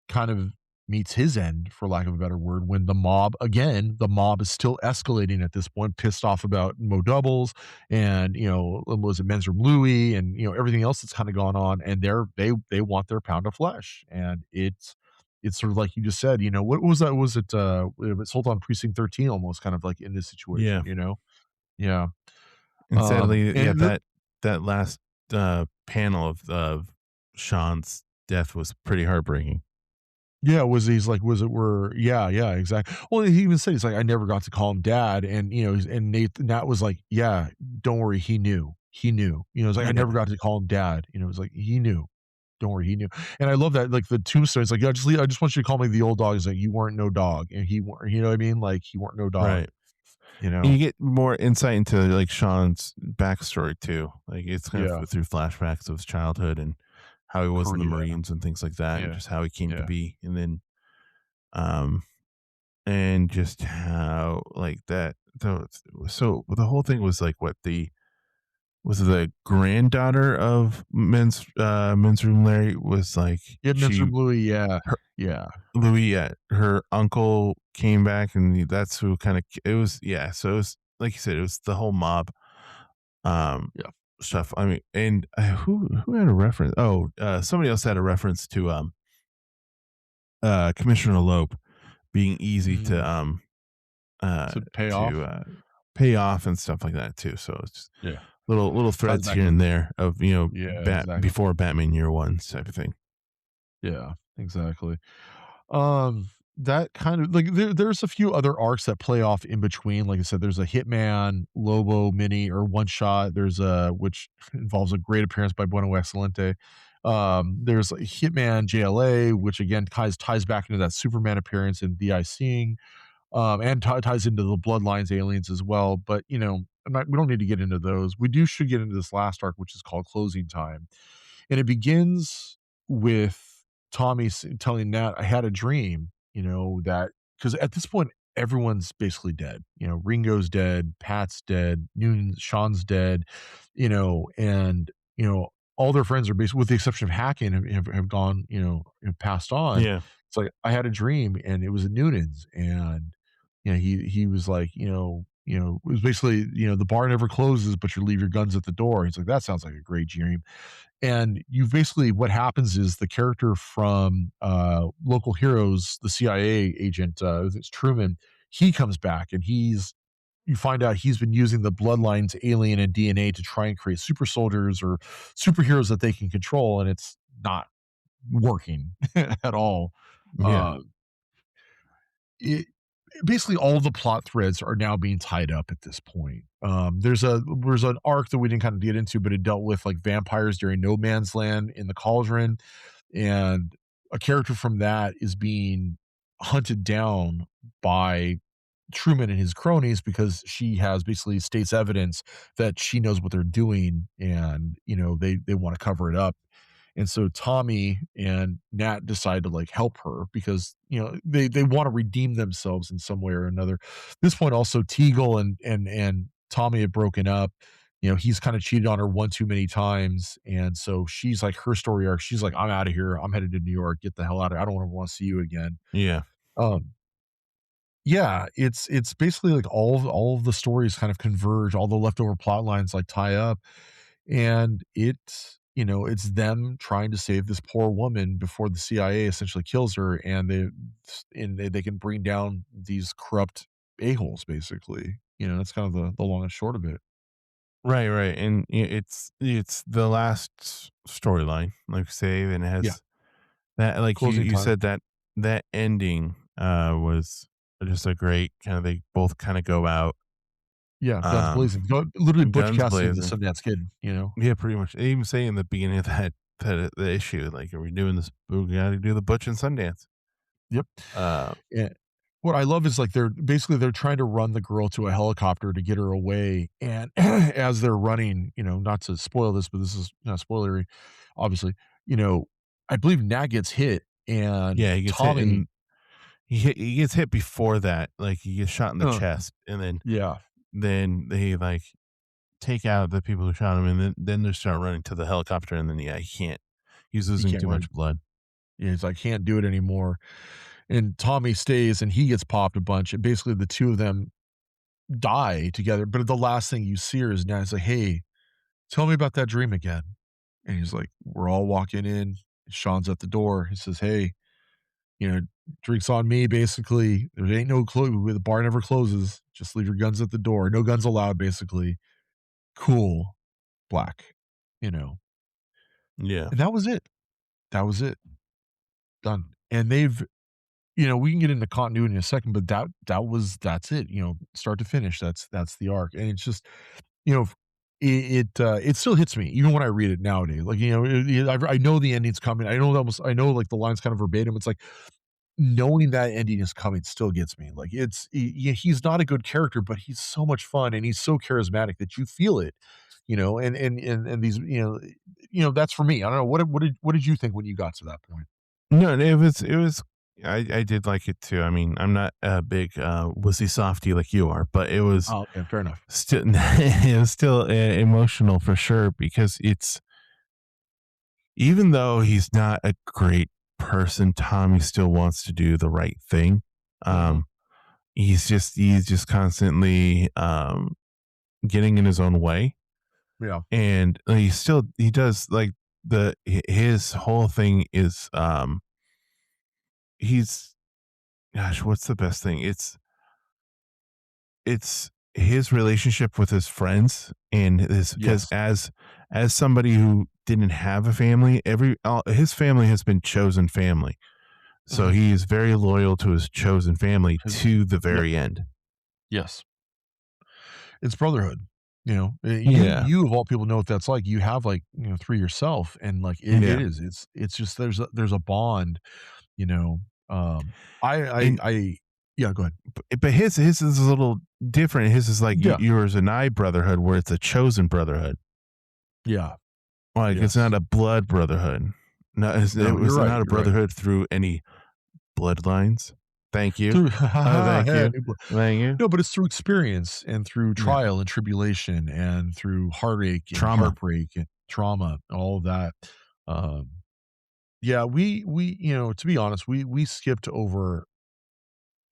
kind of meets his end, for lack of a better word, when the mob is still escalating at this point, pissed off about Mo Doubles and, was it Men's Room Louie and, everything else that's kind of gone on. And they want their pound of flesh. And it's sort of like you just said, what was that? Was it sold on Precinct 13 almost kind of like in this situation, Yeah. Yeah. And sadly, yeah, And the that last, panel of Sean's death was pretty heartbreaking. Yeah, was it where yeah, yeah, exactly. Well, he even said, he's like, "I never got to call him dad," and, and Nat was like, "Yeah, don't worry, he knew. He knew." It's like, "I never Yeah. got to call him dad." It's like, "He knew. Don't worry, he knew." And I love that, like, the tombstone, it's like, "Yeah, I just want you to call me the old dog." He's like, "You weren't no dog," and he weren't, you know what I mean? Like, he weren't no dog, Right. you And know? you get more insight into, like, Sean's backstory too. Like, it's kind Yeah, of through flashbacks of his childhood and how he was in the yeah, Marines and things like that, and yeah, just how he came to yeah. be, and then, um and just how, like, the whole thing was, like, the granddaughter of Men's Room Larry was, like, Yeah, she Mr. Bluey, yeah, her yeah, Louis, yeah, her uncle came back, and that's who kinda it was yeah, so it was like you said, it was the whole mob, um, yeah. stuff. I mean, and, who had a reference? Oh, somebody else had a reference to, Commissioner Loeb being easy Mhm. uh, To pay to, off? pay off and stuff like that too, so it's just Yeah. little Ties threads back here to and there of, yeah, Bat exactly. before Batman Year One type of thing. Yeah, exactly. Um, that kind of like there's a few other arcs that play off in between. Like I said, there's a Hitman Lobo mini or one shot. There's a which involves a great appearance by Bueno Excelente. There's like Hitman JLA, which again ties back into that Superman appearance in The Icing, and ties into the Bloodlines aliens as well. But we don't need to get into those. Should get into this last arc, which is called Closing Time, and it begins with Tommy telling Nat, "I had a dream," that because at this point, everyone's basically dead. Ringo's dead, Pat's dead, Sean's dead, and, all their friends are basically, with the exception of Hacken, have gone, have passed on. Yeah. It's like, I had a dream and it was at Noonan's. And, he was like, it was basically, the bar never closes, but you leave your guns at the door. He's like, that sounds like a great dream. And you basically, what happens is the character from Local Heroes, the CIA agent, it's Truman, he comes back and you find out he's been using the bloodlines, alien, and DNA to try and create super soldiers or superheroes that they can control, and it's not working at all. Yeah. Uh, it basically all the plot threads are now being tied up at this point. There's an arc that we didn't kind of get into, but it dealt with like vampires during No Man's Land in the Cauldron, and a character from that is being hunted down by Truman and his cronies because she has basically states evidence that she knows what they're doing, and they want to cover it up. And so Tommy and Nat decide to like help her because they want to redeem themselves in some way or another. At this point, also Teagle and Tommy have broken up. He's kind of cheated on her one too many times, and so she's like her story arc. She's like, I'm out of here. I'm headed to New York. Get the hell out of here. I don't want to see you again. Yeah. Um, yeah, it's basically like all of the stories kind of converge, all the leftover plot lines like tie up, and it's them trying to save this poor woman before the CIA essentially kills her, and they can bring down these corrupt a-holes basically. That's kind of the long and short of it. Right, right, and it's the last storyline, like you say, and it Yeah, has that, like closing you time. said, that ending was just a great kind of, they both kind of go out, Yeah, guns um, blazing. Literally Butch guns Cassidy and the blazing. Sundance Kid. Yeah, pretty much. They even say in the beginning of the issue, like, "Are we doing this? We gotta do the Butch and Sundance." Yep. Uh, Yeah. What I love is, like, they're trying to run the girl to a helicopter to get her away, and as they're running, not to spoil this, but this is not spoilery, obviously, you know, I believe Nat gets hit, and yeah, he gets hit, Tommy and he gets hit before that, like, he gets shot in the uh, chest, and yeah, then they, like, take out the people who shot him, and then they start running to the helicopter, and then, yeah, he can't. He's he losing can't too run. much blood. Yeah, he's like, "Can't do it anymore," and Tommy stays, and he gets popped a bunch, and basically the 2 of them die together, but the last thing you see her is Nat's like, "Hey, tell me about that dream again," and he's like, "We're all walking in, Sean's at the door, he says, 'Hey, you know, drinks on me, basically. There ain't no clue. The bar never closes. Just leave your guns at the door. No guns allowed, basically. Cool. Black. You know, Yeah. and that was it. That was it. Done. And we can get into continuity in a second, but that's it. Start to finish. That's the arc, and it's just you know. It still hits me even when I read it nowadays. Like I know the ending's coming. I know like the line's kind of verbatim. It's like knowing that ending is coming still gets me. Like, he's not a good character, but he's so much fun and he's so charismatic that you feel it, and these, that's for me. I don't know. What did you think when you got to that point? No, it was I did like it too. I mean, I'm not a big, wussy softy like you are, but it was Oh, okay, fair enough. still it was still, emotional for sure because it's even though he's not a great person, Tommy still wants to do the right thing. Mhm. Um, he's just constantly, getting in his own way, Yeah. and he does, like, his whole thing is, he's gosh, what's the best thing? It's his relationship with his friends and his because Yes. as somebody who didn't have a family, his family has been chosen family. So Mhm. he is very loyal to his chosen family His to the Yep. very end. Yes. It's brotherhood. Yeah. You of all people know what that's like. You have, like, through yourself, and like it Yeah. is. It's just there's a bond, you know. Um And I yeah, go ahead. but his is a little different. His is like Yeah. yours and I brotherhood where it's a chosen brotherhood. Yeah. Like it's Yes. not a blood brotherhood. No, it No, you're was right, not a you're right. brotherhood through any bloodlines. Thank you. Through Thank yeah, you. Thank you. no, but it's through experience and through Yeah. trial and tribulation and through heartache and Trauma. heartbreak and trauma, all of that. Um, yeah, we to be honest, we skipped over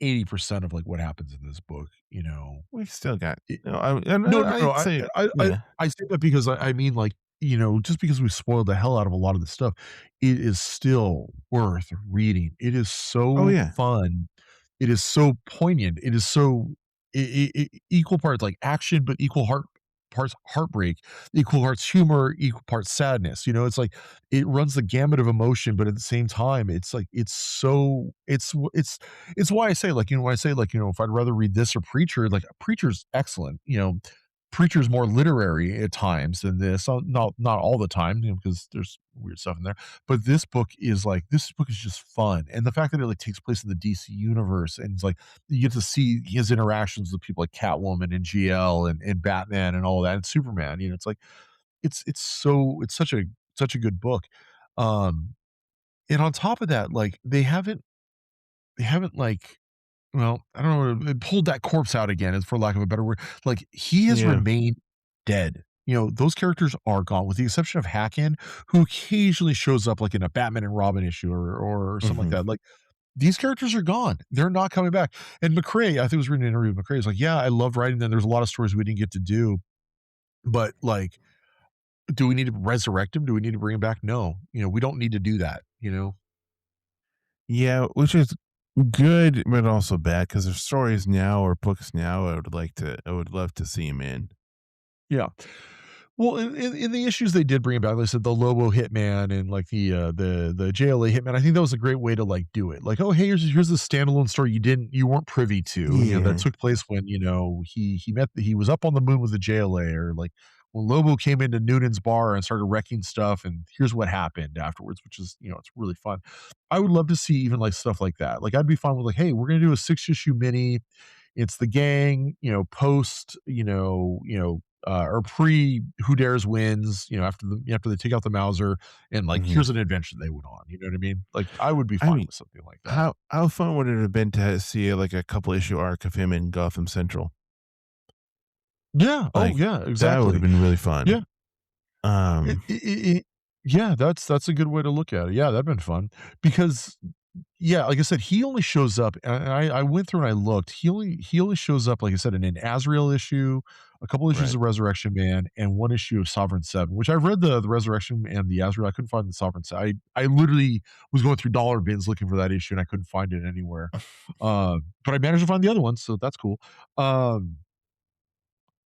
80% of, like, what happens in this book, you know? We still got It and no, no, no, I'd say I yeah. I say that because I mean, like, you know, just because we spoiled the hell out of a lot of the stuff, it is still worth reading. It is Oh, so yeah. fun. It is so poignant. It is so equal parts, like, action, but equal parts heartbreak, equal parts humor, equal parts sadness, you know? It's like, it runs the gamut of emotion, but at the same time, it's like, it's so it's why I say, like, you know, when I say, like, you know, if I'd rather read this or Preacher, like, Preacher's excellent, you know, Preacher's more literary at times than this, not all the time, you know, because there's weird stuff in there, but this book is just fun, and the fact that it, like, takes place in the DC universe, and it's like, you get to see his interactions with people like Catwoman and GL and Batman and all that, and Superman, you know, it's like, it's such a good book, um, and on top of that, like, they haven't, like, well, I don't know, they pulled that corpse out again, as for lack of a better word. Like, he has Yeah. remained dead. You know, those characters are gone, with the exception of Hacken, who occasionally shows up, like, in a Batman and Robin issue or something like Mhm. that. Like, these characters are gone. They're not coming back. And McRae, I think it was reading an interview with McRae, he's like, "Yeah, I loved writing them. There's a lot of stories we didn't get to do, but, like, do we need to resurrect him? Do we need to bring him back? No. You know, we don't need to do that," you know? Yeah, which is good, but also bad because there's stories now or books now I would love to see him in. Yeah. Well, in the issues they did bring about, like I said, the Lobo Hitman and, like, the JLA Hitman, I think that was a great way to, like, do it. Like, "Oh, hey, here's this standalone story you weren't privy to," you know, that Yeah. took place when, you know, he was up on the moon with the JLA, or, like, when Lobo came into Noonan's bar and started wrecking stuff, and here's what happened afterwards, which is, you know, it's really fun. I would love to see even, like, stuff like that. Like, I'd be fine with, like, "Hey, we're gonna do a six-issue mini. It's the gang, you know, post, or pre Who Dares Wins, you know, after they take out the Mauser, and, like, Mhm. here's an adventure they went on, you know what I mean? Like, I would be I fine mean, with something like that. how fun would it have been to see, like, a couple issue arc of him in Gotham Central? Yeah, oh, Like, yeah, that would have exactly. been really fun. Yeah, Um, it yeah, that's a good way to look at it. Yeah, that'd been fun because yeah, like I said, he only shows up, and I went through and I looked. He only shows up, like I said, in an Azrael issue, a couple issues right. of Resurrection Man, and one issue of Sovereign 7, which I've read the Resurrection and the Azrael. I couldn't find the Sovereign 7. I literally was going through dollar bins looking for that issue, and I couldn't find it anywhere. But I managed to find the other one, so that's cool. Um,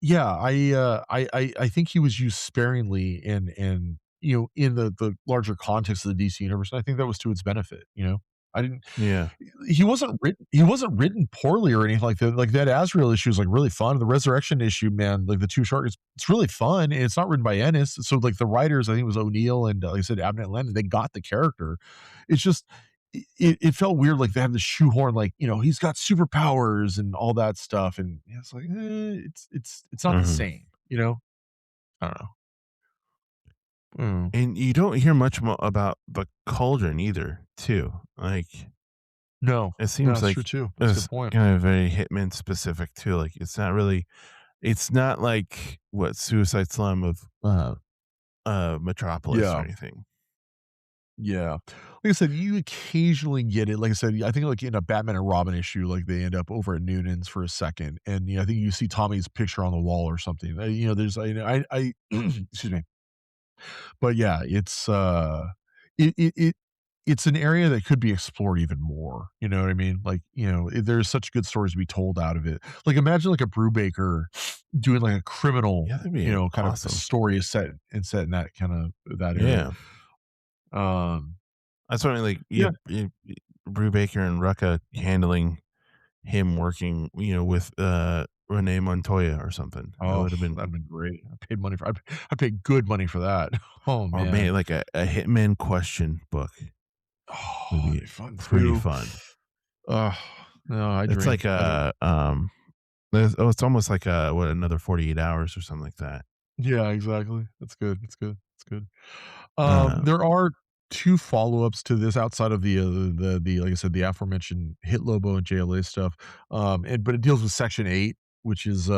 yeah, I think he was used sparingly and, you know, in the larger context of the DC universe, and I think that was to its benefit, you know? I didn't Yeah. he wasn't written poorly or anything like that. Like, that Azrael issue is, like, really fun. The Resurrection issue, man, like, the 2 short, it's really fun, and it's not written by Ennis. So, like, the writers, I think it was O'Neill and, like I said, Abnett Lanning, they got the character. It's just it felt weird, like, they had to shoehorn, like, you know, he's got superpowers and all that stuff, and it's like, it's not the Mhm. same, you know? I don't know. Mm. And you don't hear much about the Cauldron either, too. Like, No. it No, seems that's like true too. That's a good it's point. kind of very Hitman specific too. Like, it's not like what Suicide Slum of Metropolis or Yeah. anything. Yeah. Like I said, you occasionally get it. Like I said, I think, like, in a Batman and Robin issue, like, they end up over at Noonan's for a second, and, you know, I think you see Tommy's picture on the wall or something. You know, there's I excuse me. But yeah, it it's an area that could be explored even more, you know what I mean? Like, you know, there's such good stories to be told out of it. Like, imagine, like, a Brubaker doing, like, a criminal, Yeah, that'd you be know, kind of awesome. story set in that area. Yeah. Um, That's what I mean, like, yeah. Brew Baker and Rucka handling him working, with, Renee Montoya or something. That Oh, would have been that'd been great. I paid good money for that. Oh, or maybe man. like a Hitman question book would Oh, that'd be be fun pretty too. fun. Oh, no, I It's dream. like I dream. it's almost like another 48 hours or something like that. Yeah, exactly. That's good. That's good. That's good. Uh, There are 2 follow-ups to this outside of the like I said, the aforementioned Hit Lobo and JLA stuff, but it deals with Section 8, which is,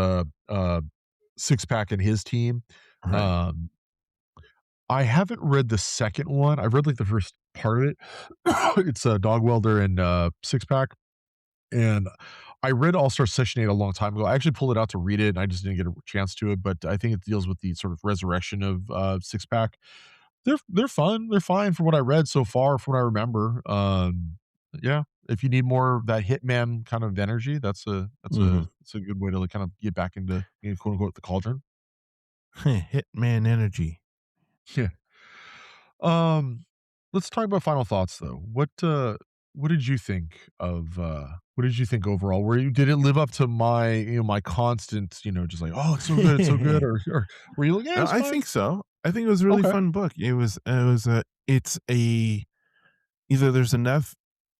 Six Pack and his team. right. Um, I haven't read the second one. I've read, like, the first part of it. It's, Dog Welder and, Six Pack. And I read All-Star Section 8 a long time ago. I actually pulled it out to read it, and I just didn't get a chance to it, but I think it deals with the sort of resurrection of, Six Pack. They're fun, they're fine from what I read so far, from what I remember. Yeah, if you need more of that Hitman kind of energy, Hmm. that's a good way to, like, kind of get back into, quote, unquote, "the cauldron." Hitman energy. Yeah. Um, let's talk about final thoughts though. What did you think of what did you think overall? Did it live up to my, my constant, just like, "Oh, it's so good," or were you like, "Yeah, it's I fine." think so. I think it was a really Okay. fun book. It's a either there's enough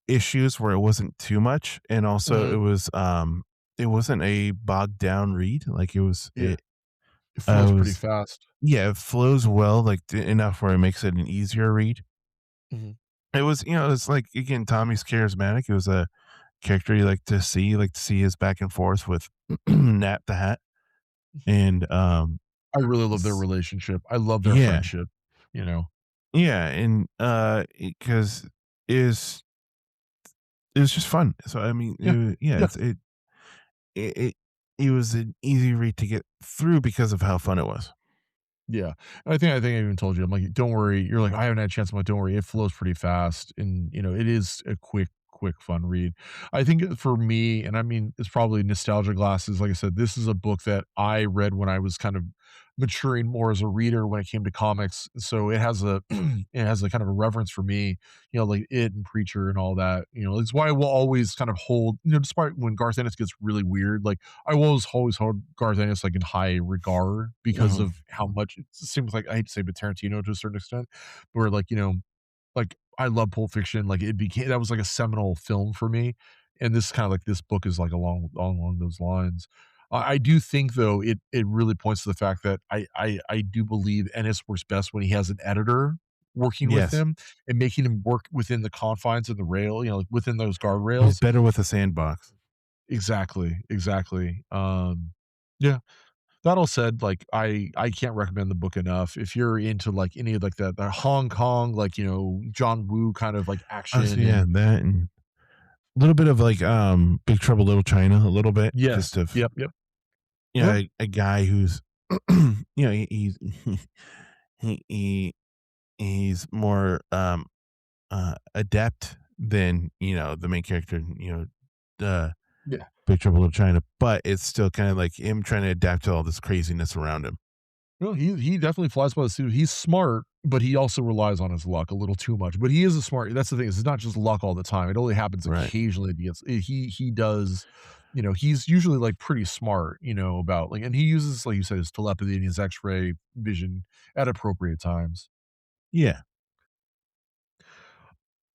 issues where it wasn't too much, and also Mhm. it wasn't a bogged down read. Like Yeah. It flows it pretty was fast. yeah, it flows well, like enough where it makes it an easier read. Mhm. It was, it's like again, Tommy's charismatic. It was a character you like to see his back and forth with Nat the Hat, Mhm. and I really love their s- relationship. I love their yeah, friendship, you know? yeah, and because is it was just fun. So I mean, Yeah. yeah, Yeah. it, it it was an easy read to get through because of how fun it was. Yeah. I think I even told you, I'm like, "Don't worry." You're like, "I haven't had a chance." I'm like, "Don't worry, it flows pretty fast." And, it is a quick, fun read. I think for me, and I mean, it's probably nostalgia glasses. Like I said, this is a book that I read when I was kind of maturing more as a reader when it came to comics. So it has a it has a kind of a reverence for me, like It and Preacher and all that. It's why I will always kind of hold, despite when Garth Ennis gets really weird, like I will always hold Garth Ennis, like, in high regard because Mhm. of how much it seems like, I hate to say, but Tarantino to a certain extent, where, like, like, I love Pulp Fiction, like, it became that was like a seminal film for me, and this kinda like this book is, like, along those lines. I do think, though, it really points to the fact that I do believe Ennis works best when he has an editor working with Yes, him and making him work within the confines of the rail, like, within those he's guardrails. better with a sandbox. Exactly, exactly. Yeah. That all said, like, I can't recommend the book enough. If you're into, like, any of, like, the Hong Kong, like, John Woo kind of, like, So action yeah, and that and a little bit of like Big Trouble Little China, a little bit just yes. of Yep, yep. Yeah. a guy who's he's he, he he's more adept than the main character, the Yeah. Big Trouble Little China, but it's still kind of like him trying to adapt to all this craziness around him. No, he definitely flies by the seat. He's smart, but he also relies on his luck a little too much. But he is a smart that's the thing, is it's not just luck all the time. It only happens Right. occasionally that he does, he's usually, like, pretty smart, about, like, and he uses, like you said, his telepathy and his X-ray vision at appropriate times. Yeah.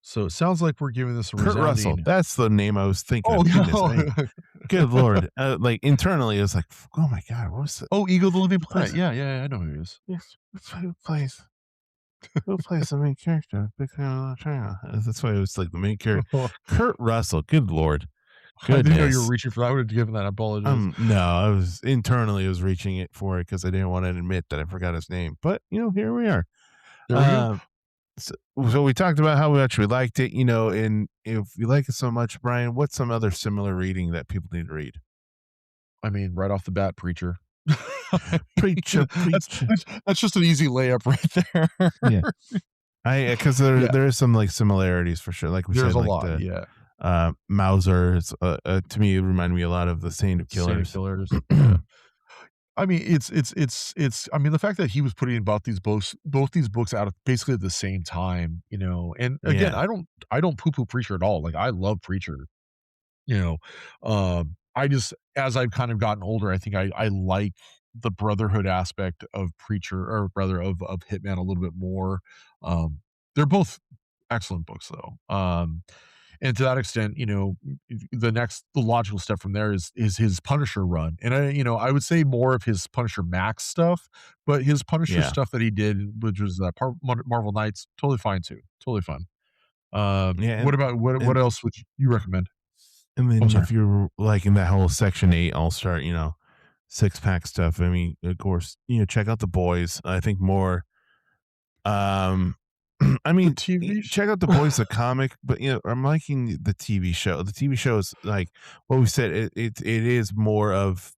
So it sounds like we're giving this a Kurt Russell. resounding. That's the name I was thinking Oh, of. Goodness, yeah. good lord. Like internally, it was like, oh my god, what's the Oh, Ego the Living who Planet. plays? Yeah, yeah, yeah, I know who he is. Yes, who plays the main character? Big fan of China. That's why it was like the main character. Kurt Russell. Good lord. I didn't know you were Goodness. reaching for that. I would have given that. I apologize. No, I was internally I was reaching it for it because I didn't want to admit that I forgot his name. But here we are. There we go. Um, so, so we talked about how much we liked it, and if you like it so much, Brian, what's some other similar reading that people need to read? I mean, right off the bat, Preacher. I Preacher, mean, that's preacher. that's that's just an easy layup right there. Yeah, I because there Yeah, there is some like similarities for sure. Like we there's said, a like lot, the yeah. Mauser. It's, to me, it reminded me a lot of the Saint of Saint of Killers. Killers, yeah. I mean, it's I mean, the fact that he was putting both these books out at basically at the same time, and again, Yeah, I don't poo-poo Preacher at all. Like, I love Preacher. You know, I just as I've kind of gotten older, I think I like the brotherhood aspect of Preacher, or rather of Hitman, a little bit more. They're both excellent books though. And to that extent, the logical step from there is his Punisher run. And I would say more of his Punisher Max stuff, but his Punisher yeah, stuff that he did, which was Marvel Knights, totally fine too. Totally fine. yeah, What about what and else would you recommend? and I'm then sorry. if you're liking that whole Section 8 All Star, six pack stuff. I mean, of course, check out the boys. I think more. Um, I The mean, TV sh check out The Boys, the comic, but I'm liking the TV show. The TV show is like what we said. It is more of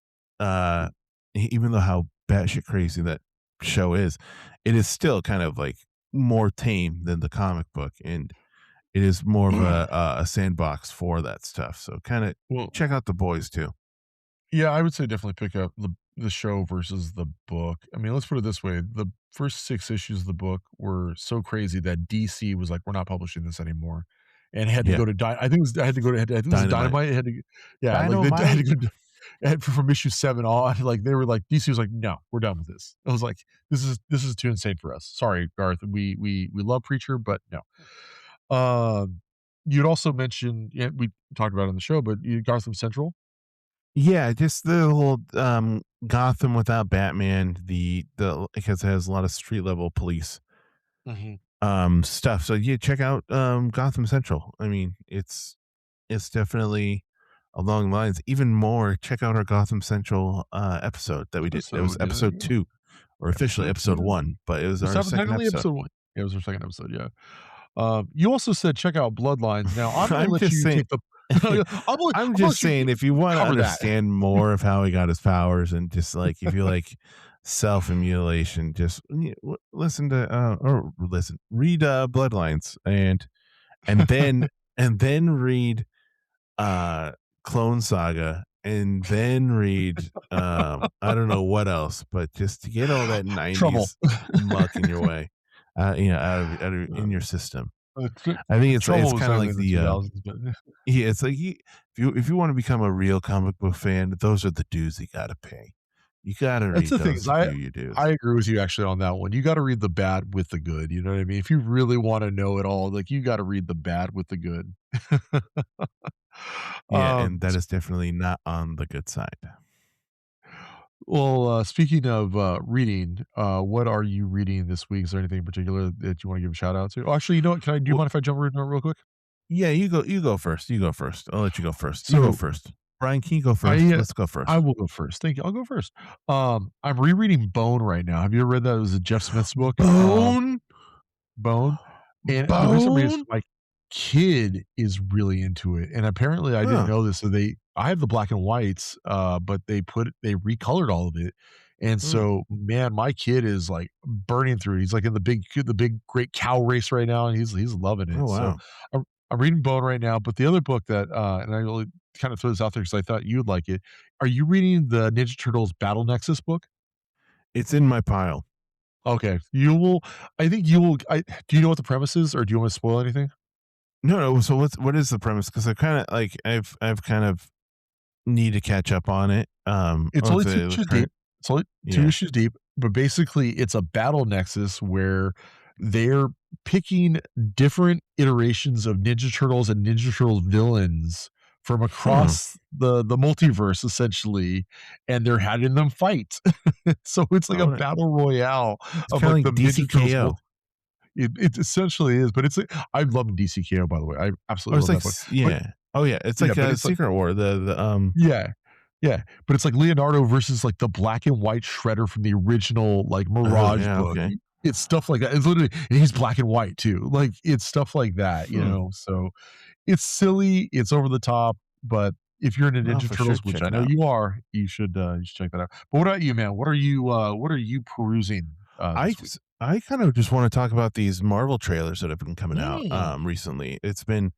even though how batshit crazy that show is, it is still kind of like more tame than the comic book, and it is more of a sandbox for that stuff. So kind of Well, check out The Boys too. yeah, I would say definitely pick up the show versus the book. I mean, let's put it this way, the first 6 issues of the book were so crazy that DC was like, "We're not publishing this anymore," and had to Yeah, go to I think it was I had to go to I think it was Dynamite, Dynamite, it had to yeah, like, they had to Dynamite. go to and from issue 7 on, like, they were like DC was like, "No, we're done with this." I was like, this is too insane for us. Sorry, Garth, we love Preacher, but no." You'd also mentioned yeah, we talked about it on the show, but you Gotham Central? Yeah, just the whole Gotham without Batman, the because it has a lot of street level police Mhm. stuff. So yeah, check out Gotham Central. I mean, it's definitely along the lines. Even more, check out our Gotham Central episode that we did. It was Episode, episode yeah. 2, or officially Episode episode 2. 1, but it was Was our that second technically episode. episode 1? Yeah, it was our 2nd episode, yeah. You also said check out Bloodlines. Now, I'm gonna I'm let just you saying take the I'm I'm gonna just let you saying if you wanna cover that. understand more of how he got his powers and just, like, if you like self-immolation, just listen to, or listen, read, Bloodlines and then and then read, uh, Clone Saga, and then read, I don't know what else, but just to get all that Trouble. 90s muck in your way, out of Uh, in your system. Tr I think it's Trouble was kinda done like in the the, 2000s, but yeah, it's like if you wanna become a real comic book fan, those are the dues you gotta pay. You gotta that's read the thing those is to do your I dues. agree with you actually on that one. You gotta read the bad with the good, you know what I mean? If you really wanna know it all, like, you gotta read the bad with the good. Yeah, and that S is definitely not on the good side. well, speaking of, reading, what are you reading this week? Is there anything in particular that you wanna give a shout out to? Oh, actually, you know what? Can I do you Well, mind if I jump in real quick? yeah, you go first, you go first. I'll let you go first. You go So, first. Brian, can you go first? I, Let's go I first. will go first. Thank you. I'll go first. I'm rereading Bone right now. Have you ever read that? It was a Jeff Smith's book. Bone? Bone, and the reason being is Bone? my kid is really into it, and apparently I didn't Huh. know this, so I have the black and whites, but they recolored all of it, and Hmm. so, man, my kid is, like, burning through it. He's, like, in the big great cow race right now, and he's loving Oh, it, so wow. I'm reading Bone right now, but the other book that, and I really kinda throw this out there because I thought you'd like it. Are you reading the Ninja Turtles Battle Nexus book? It's in my pile. Okay, you will I think you will do you know what the premise is, or do you want me to spoil anything? No, no, so what is the premise? Because I kinda like I've kind of need to catch up on it, It's of only 2 the issues current. deep. It's only 2 Yeah. issues deep, but basically it's a battle nexus where they're picking different iterations of Ninja Turtles and Ninja Turtle villains from Hmm. across the multiverse essentially, and they're having them fight. So it's like a Alright. battle royale It's of kinda like the like Ninja Turtles DCKO. it essentially is, but it's like I love DCKO by the way. I Or absolutely it's love like that book. s But yeah. Oh, yeah, it's yeah, like, but it's like Secret War, yeah. Yeah, but it's like Leonardo versus, like, the black and white Shredder from the original, like, oh, Mirage yeah, book. okay. It's stuff like that. It's literally and he's black and white too. Like, it's stuff like that, you Hmm. know? So, it's silly, it's over the top, but if you're into I'll Ninja for sure Turtles, which check I it know out. you should check that out. But what about you, man? What are you perusing, this week? I kind of just wanna talk about these Marvel trailers that have been coming out, Mm, recently. It's been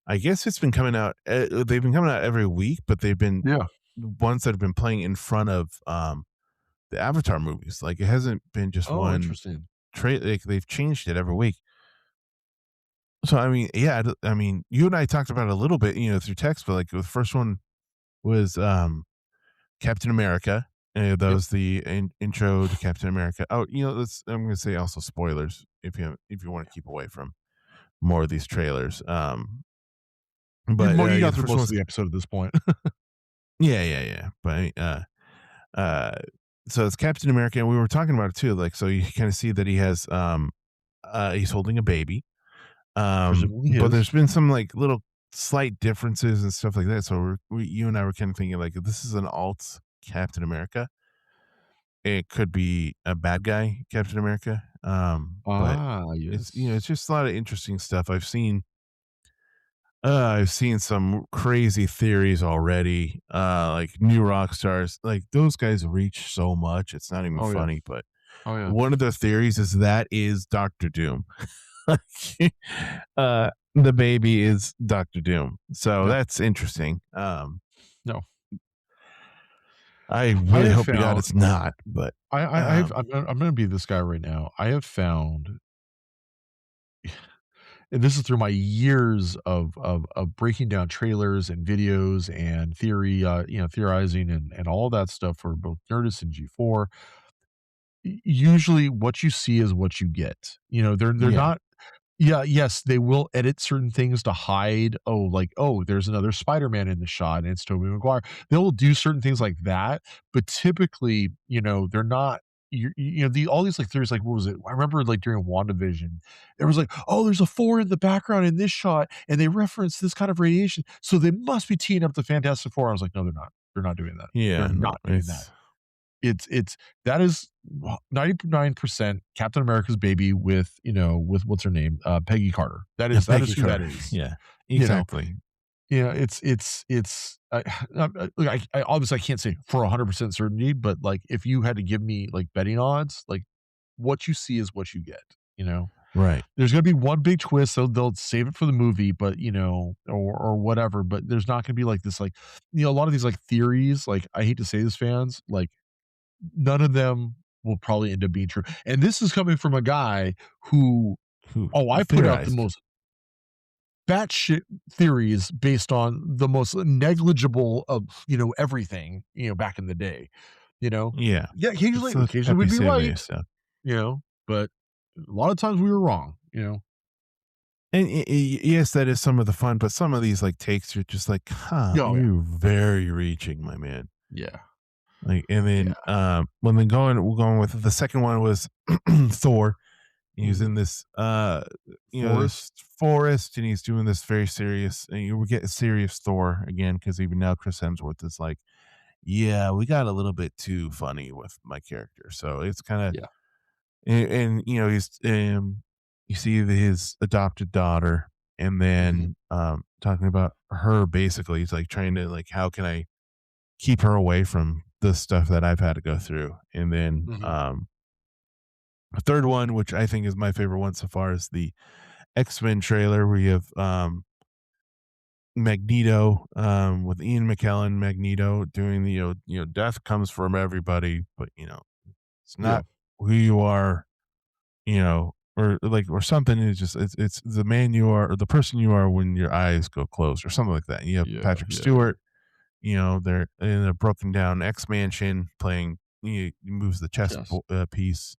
I guess it's been coming out, they've been coming out every week, but they've been yeah. ones that have been playing in front of, the Avatar movies. Like, it hasn't been just Oh, one interesting. like, they've changed it every week. So, I mean, yeah, I mean, you and I talked about it a little bit, through text, but, like, the first one was, Captain America, that Yep. was the intro to Captain America. Oh, let's I'm gonna say also spoilers if you wanna keep away from more of these trailers, but, You yeah, got the through first one most of was the episode at this point. yeah, yeah, yeah, but, uh, so it's Captain America, and we were talking about it too, like, so you kinda see that he has, he's holding a baby. Presumably But his. there's been some like little slight differences and stuff like that. So you and I were kind of thinking like if this is an alt Captain America. It could be a bad guy Captain America. But Ah, it's yes. it's just a lot of interesting stuff. I've seen some crazy theories already. Like new rock stars, like those guys reach so much. It's not even Oh, yeah. funny. But Oh, yeah. one of the theories is that is Doctor Doom. The baby is Doctor Doom. So No, that's interesting. no. I I really have hope to God found it's not, but I've um, I'm gonna be this guy right now. I have found, and this is through my years of breaking down trailers and videos and theorizing and all that stuff for both Nerdist and G4. Usually what you see is what you get. They're yeah, not. Yeah, yes, they will edit certain things to hide, oh, like, "Oh, there's another Spider-Man in the shot, and it's Tobey Maguire." They'll do certain things like that, but typically, they're not all these, like, theories, like, what was it? I remember, like, during WandaVision, there was like, "Oh, there's a 4 in the background in this shot, and they reference this kind of radiation, so they must be teeing up the Fantastic Four." I was like, "No, they're not. They're not doing that. They're yeah, no, not doing that." it's It's that is 99% Captain America's baby with what's her name? Peggy Carter. yeah, That is Peggy who that Carter. is. Yeah, You know? exactly. It's look, I obviously I can't say for 100% certainty, but, like, if you had to give me, like, betting odds, like, what you see is what you get, you know? Right. There's gonna be one big twist, so they'll save it for the movie, but, or whatever, but there's not gonna be, like, this, like, a lot of these, like, theories, like, I hate to say this, fans, like, none of them will probably end up being true. And this is coming from a guy who, Who I put out the theorized? most batshit theories based on the most negligible of, everything, back in the day, you know? Yeah, Yeah, it's the occasionally Pepe we'd be Sylvia right, stuff. but a lot of times we were wrong. And yes, that is some of the fun, but some of these like takes are just like, huh, Oh, yeah. you're very reaching, my man. Yeah. Like, and Yeah. then when then we're going with the second one was Thor. He's Mhm. in this this Forest. forest, and he's doing this very serious, and we get a serious Thor again, because even now Chris Hemsworth is like, yeah, we got a little bit too funny with my character. So it's kind of, Yeah. and he's you see his adopted daughter, and Mhm. then talking about her, basically he's like trying to, like, how can I keep her away from the stuff that I've had to go through. And then Mhm. a third one, which I think is my favorite one so far, is the X-Men trailer where you have Magneto, with Ian McKellen, Magneto doing the, death comes from everybody, but it's Yeah. not who you are, or like, or something. Is just, it's the man you are, or the person you are when your eyes go closed, or something like that. You have Yeah. Patrick Yeah. Yeah. Stewart, they're in a broken down X mansion playing. He moves the chess Yes. piece,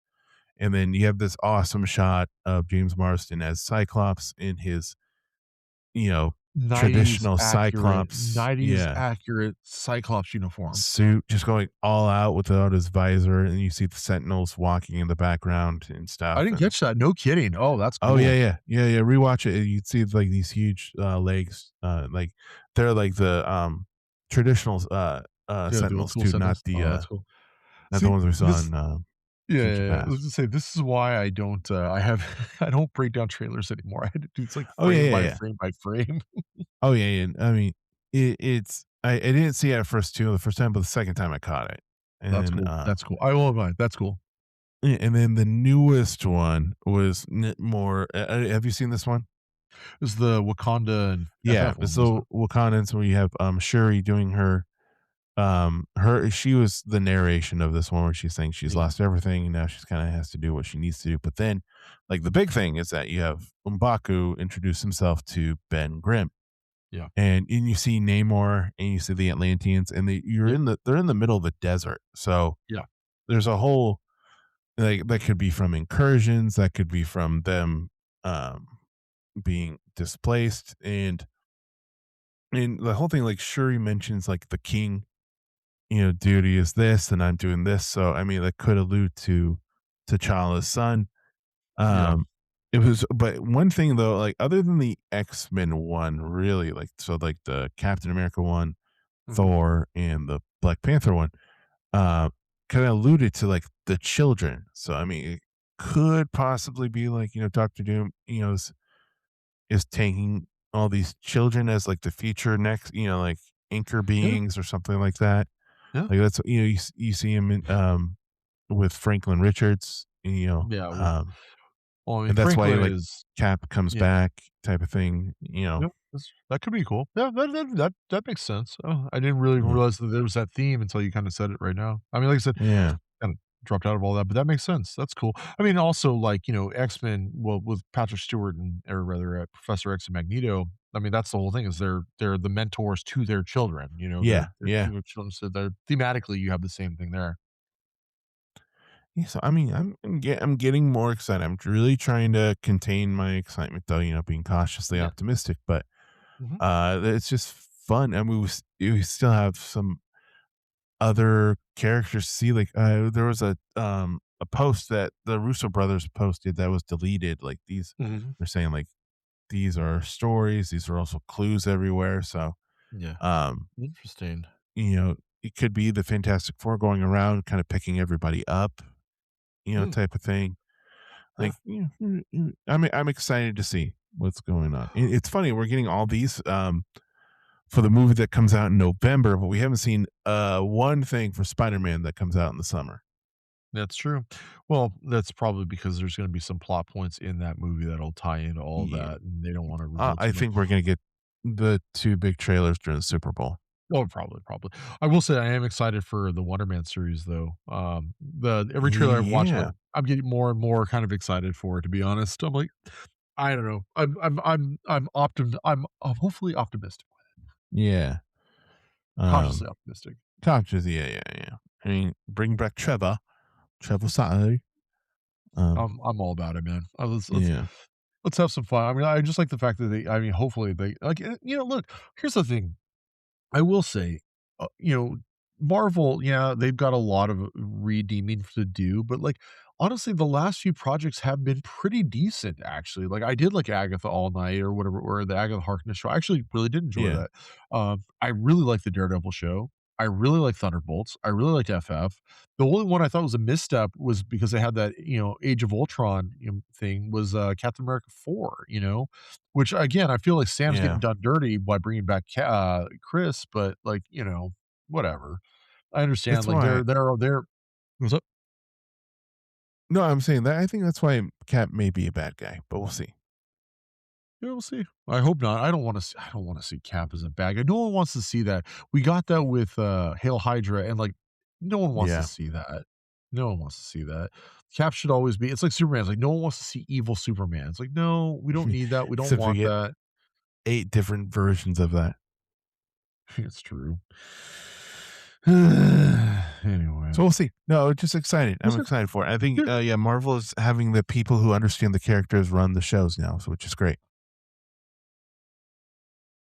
and then you have this awesome shot of James Marsden as Cyclops in his, you know, 90's traditional accurate Cyclops, 90's accurate Cyclops uniform. suit, just going all out without his visor, and you see the Sentinels walking in the background and I stuff. didn't And catch that, no kidding. Oh, that's oh yeah, cool. yeah. Rewatch it. You'd see like these huge legs, like they're like the traditional Yeah, the old Sentinels school too, Sentinels. Oh, that's cool. not the See, ones we saw this in yeah, Future yeah, yeah. I was Past. gonna say, this is why I don't, I have I don't break down trailers anymore. I had to do it's like Oh yeah, frame yeah, by yeah. frame by frame. Oh yeah, yeah. I mean, it's I didn't see it at first too the first time, but the second time I caught it, That's and cool, that's cool. I won't lie, that's cool. and then the newest one was more. Have you seen this one? It's the Wakanda and Yeah, FF one, wasn't so it? Wakandans, where you have Shuri doing her she was the narration of this one where she's saying she's Yeah, lost everything, and now she's kind of has to do what she needs to do. But then, like, the big thing is that you have M'Baku introduce himself to Ben Grimm, yeah, and you see Namor, and you see the Atlanteans, and yep, they're in the middle of the desert. So yeah. there's a whole, like, that could be from incursions, that could be from them um being displaced, and the whole thing, like, Shuri mentions like the king, duty is this, and I'm doing this. So I mean, that could allude to T'Challa's son. Yeah, Um, it was, but one thing though, like, other than the X-Men one, really, like, so like the Captain America one, mhm, Thor, and the Black Panther one, uh, kind of alluded to like the children. So I mean, could possibly be like, Doctor Doom, is taking all these children as like the future next, like anchor Yeah, beings or something like that. yeah, Like that's you see him in, with Franklin Richards, yeah. Well, I mean, and that's why Franklin like is Cap comes yeah. back type of thing. Yep, that could be cool. Yeah, that makes sense. Oh, I didn't really Yeah, realize that there was that theme until you kinda said it right now. I mean, like I said, yeah, kinda dropped out of all that, but that makes sense. That's cool. I mean, also, like, X-Men, well, with Patrick Stewart and or rather, Professor X and Magneto, I mean, that's the whole thing is they're the mentors to their children, yeah, they're yeah. to their children, so they're thematically, you have the same thing there. Yeah, so I mean, I'm getting more excited. I'm really trying to contain my excitement, though. Being cautiously Yeah. optimistic, but Mhm, it's just fun. And we still have some other characters to see. Like there was a post that the Russo brothers posted that was deleted. Like these, mhm. they're saying like these are stories. These are also clues everywhere. So Yeah. um, Interesting. it could be the Fantastic Four going around, kind of picking everybody up, Hmm, type of thing. yeah. Like, I'm excited to see what's going on. It's funny, we're getting all these, for the movie that comes out in November, but we haven't seen, one thing for Spider-Man that comes out in the summer. That's true. Well, that's probably because there's gonna be some plot points in that movie that'll tie into all Yeah. that, and they don't wanna reveal I too much. think we're gonna get the 2 big trailers during the Super Bowl. Oh, probably. I will say I am excited for the Wonder Man series, though. The every trailer I've watched, Yeah. I'm getting more and more kind of excited for it, to be honest. I'm like, I don't know. I'm hopefully optimistic, Yeah. cautiously Um, optimistic. Conscious, yeah. I mean, bring back Trevor Saturday. Um, I'm all about it, man. yeah. Let's have some fun. I mean, I just like the fact that I mean, hopefully they like, look, here's the thing. I will say, Marvel, yeah, they've got a lot of redeeming to do, but, like, honestly, the last few projects have been pretty decent, actually. Like, I did like Agatha All Night or whatever, or the Agatha Harkness show. I actually really did enjoy Yeah. that. I really like the Daredevil show. I really like Thunderbolts. I really liked FF. The only one I thought was a misstep was because they had that, Age of Ultron, thing was, Captain America 4, which again, I feel like Sam's getting Yeah. done dirty by bringing back Chris, but like, whatever. I understand, That's like, why they're what's up? No, I'm saying that I think that's why Cap may be a bad guy, but we'll see. Yeah, we'll see. I hope not. I don't wanna see Cap as a bad guy. No one wants to see that. We got that with, Hail Hydra, and, like, no one wants to Yeah. see that. No one wants to see that. Cap should always be it's like Superman. It's like, no one wants to see evil Superman. It's like, "No, we don't need that. We don't Except we want get that." 8 different versions of that. It's true. Anyway. So we'll see. No, just excited. I'm Is it excited for it. I think, good. yeah, Marvel is having the people who understand the characters run the shows now, so which is great.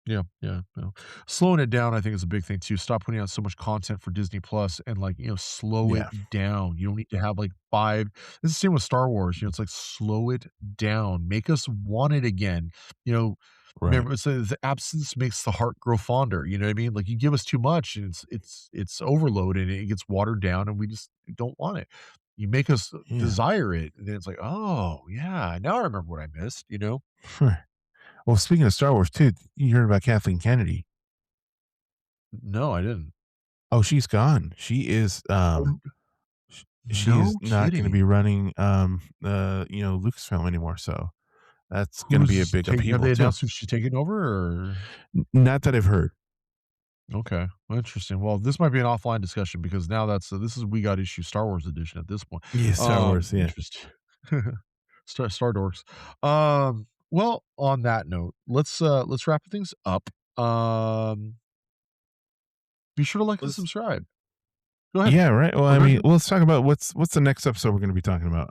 Yeah. Slowing it down, I think, is a big thing too. Stop putting out so much content for Disney Plus and like, slow it Yeah. down. You don't need to have like 5 It's the same with Star Wars, it's like slow it down. Make us want it again. You know, Right. remember it says the absence makes the heart grow fonder. You know what I mean? Like you give us too much and it's overload and it gets watered down and we just don't want it. You make us Yeah. desire it, and then it's like, oh yeah, now I remember what I missed. Well, speaking of Star Wars too, you heard about Kathleen Kennedy. No, I didn't. Oh, she's gone. She is, Oh, she is no not gonna kidding. be running, Lucasfilm anymore, so that's gonna be a Who's big taking have upheaval they too. announced who she's taking over or Not that I've heard. okay, well, interesting. Well, this might be an offline discussion because now this is We Got Issue Star Wars edition at this point. Yeah, Star Wars, yeah. Interesting. Star Dorks. Well, on that note, let's wrap things up. Um, be sure to like and Let's subscribe. Go ahead. Yeah, right. Well, Oh, I go mean, ahead. let's talk about what's the next episode we're gonna be talking about.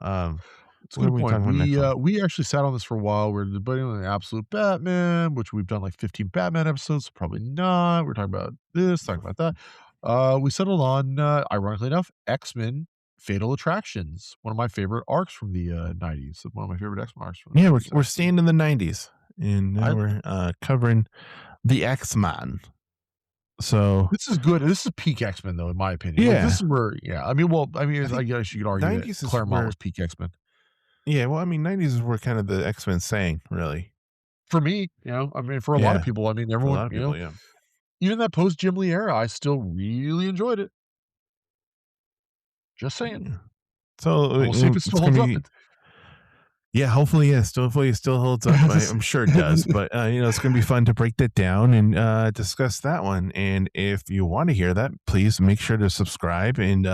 It's a What are good we point. talking about next one? We actually sat on this for a while. We're debating on the absolute Batman, which we've done like 15 Batman episodes, so probably not. We're talking about this, talking about that. We settled on, ironically enough, X-Men Fatal Attractions, one of my favorite arcs from the 90s. One of my favorite X-Men arcs from the Yeah, 90s, we're actually. staying in the 90s, and I now we're, covering the X-Man. So, This is good. This is peak X-Men, though, in my opinion. Like, this yeah, is where, yeah. I mean, well, I I mean, I think guess you could argue that 90s is Claremont where was peak X-Men. Yeah, well, I mean, 90s is where kind of the X-Men sang, really. For me, I mean, for a lot of Yeah, people, I mean, for a everyone, lot of people, yeah. even that post Jim Lee era, I still really enjoyed it. Just saying. Yeah. So, And we'll see if it it's still gonna holds up. be yeah, hopefully, yeah, still hopefully it still holds up. I'm sure it does, but, it's gonna be fun to break that down and, discuss that one, and if you wanna hear that, please make sure to subscribe and,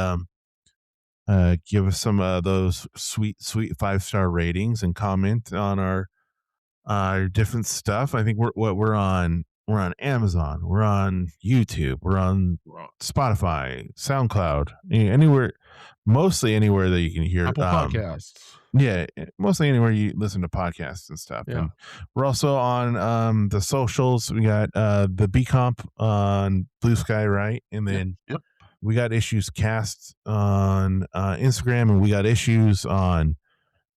give us some of those sweet, sweet five-star ratings and comment on our different stuff. I think we're on Amazon, we're on YouTube, we're on Spotify, SoundCloud, anywhere, mostly anywhere that you can hear. Apple Podcasts. Yeah, mostly anywhere you listen to podcasts and stuff. Yeah. And we're also on the socials. We got the BComp on Blue Sky, right? And Yep. then Yep. we got issues cast on Instagram, and we got issues on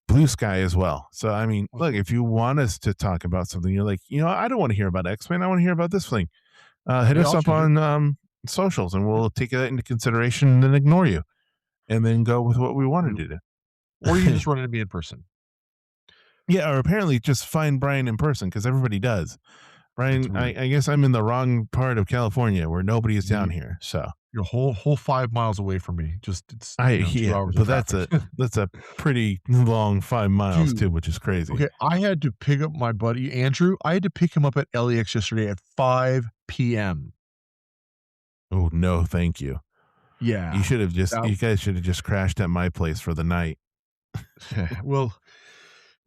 Blue Sky as well. So I mean, look, if you want us to talk about something, you're like, I don't want to hear about X-Men. I want to hear about this thing. Hit Hey, us I'll up change it. on socials, and we'll take that into consideration and then ignore you, and then go with what we wanted to do. Or you can just run into me in person. Yeah, or apparently just find Brian in person because everybody does. It's Brian, weird. I guess I'm in the wrong part of California where nobody is down You here. So you're whole 5 miles away from me. Just it's, 2 yeah, hours of but that's traffic. a pretty long 5 miles Dude, too, which is crazy. okay, I had to pick up my buddy Andrew. I had to pick him up at LAX yesterday at 5 p.m. Oh no, thank you. Yeah. You guys should have just crashed at my place for the night. Well,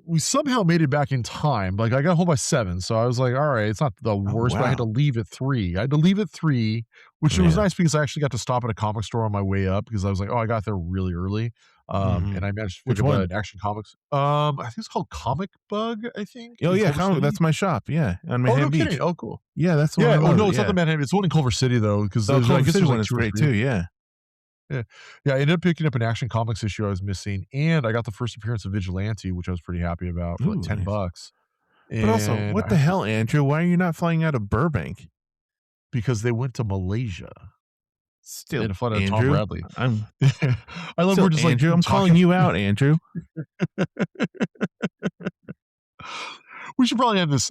we somehow made it back in time. Like, I got home by 7, so I was like, "All right, it's not the Oh worst," but I had to wow. leave at 3. I had to leave at 3, which was Yeah. nice because I actually got to stop at a comic store on my way up because I was like, "Oh, I got there really early." Hmm. And I managed to pick Which up one? an Action Comics. I think it's called Comic Bug, I think, Oh in yeah, Culver City. that's my shop. Yeah, on Oh, no Manhattan kidding. Beach. Oh, cool. Yeah, that's the one Yeah. I Oh, love. no, it's not the Yeah, Manhattan. It's the one in Culver City, though, because the I Culver guess City there's one like is 2 or great 3. too. Yeah. Yeah. Yeah, I ended up picking up an Action Comics issue I was missing, and I got the first appearance of Vigilante, which I was pretty happy about for like Ooh, nice. $10. But also, And what I the hell, Andrew? Why are you not flying out of Burbank? because they went to Malaysia. They Still, had to fly out of Tom Andrew. Bradley. I'm I love still we're just, like, Andrew. I'm calling talking. you out, Andrew. We should probably end this.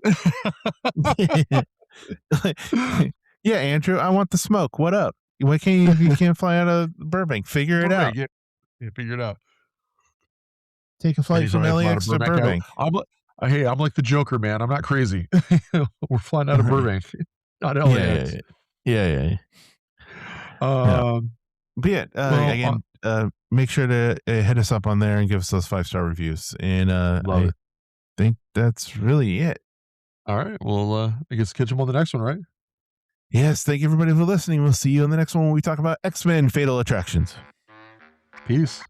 Yeah, Andrew. I want the smoke. What up? Why can't you can't fly out of Burbank? Figure it out. Burbank, yeah. Yeah, figure it out. Take a flight from Anytime I fly out of LAX to Burbank, Burbank. I'm like, hey, I'm like the Joker, man. I'm not crazy. We're flying out of Right. Burbank, not Yeah, yeah, LAX. yeah, yeah, yeah, yeah. Yeah. Um, But yeah, well, again, make sure to hit us up on there and give us those 5-star reviews. And love I it. think that's really it. All right. Well, I guess catch him on the next one, right? Yes, thank you everybody for listening. We'll see you in the next one when we talk about X-Men Fatal Attractions. Peace.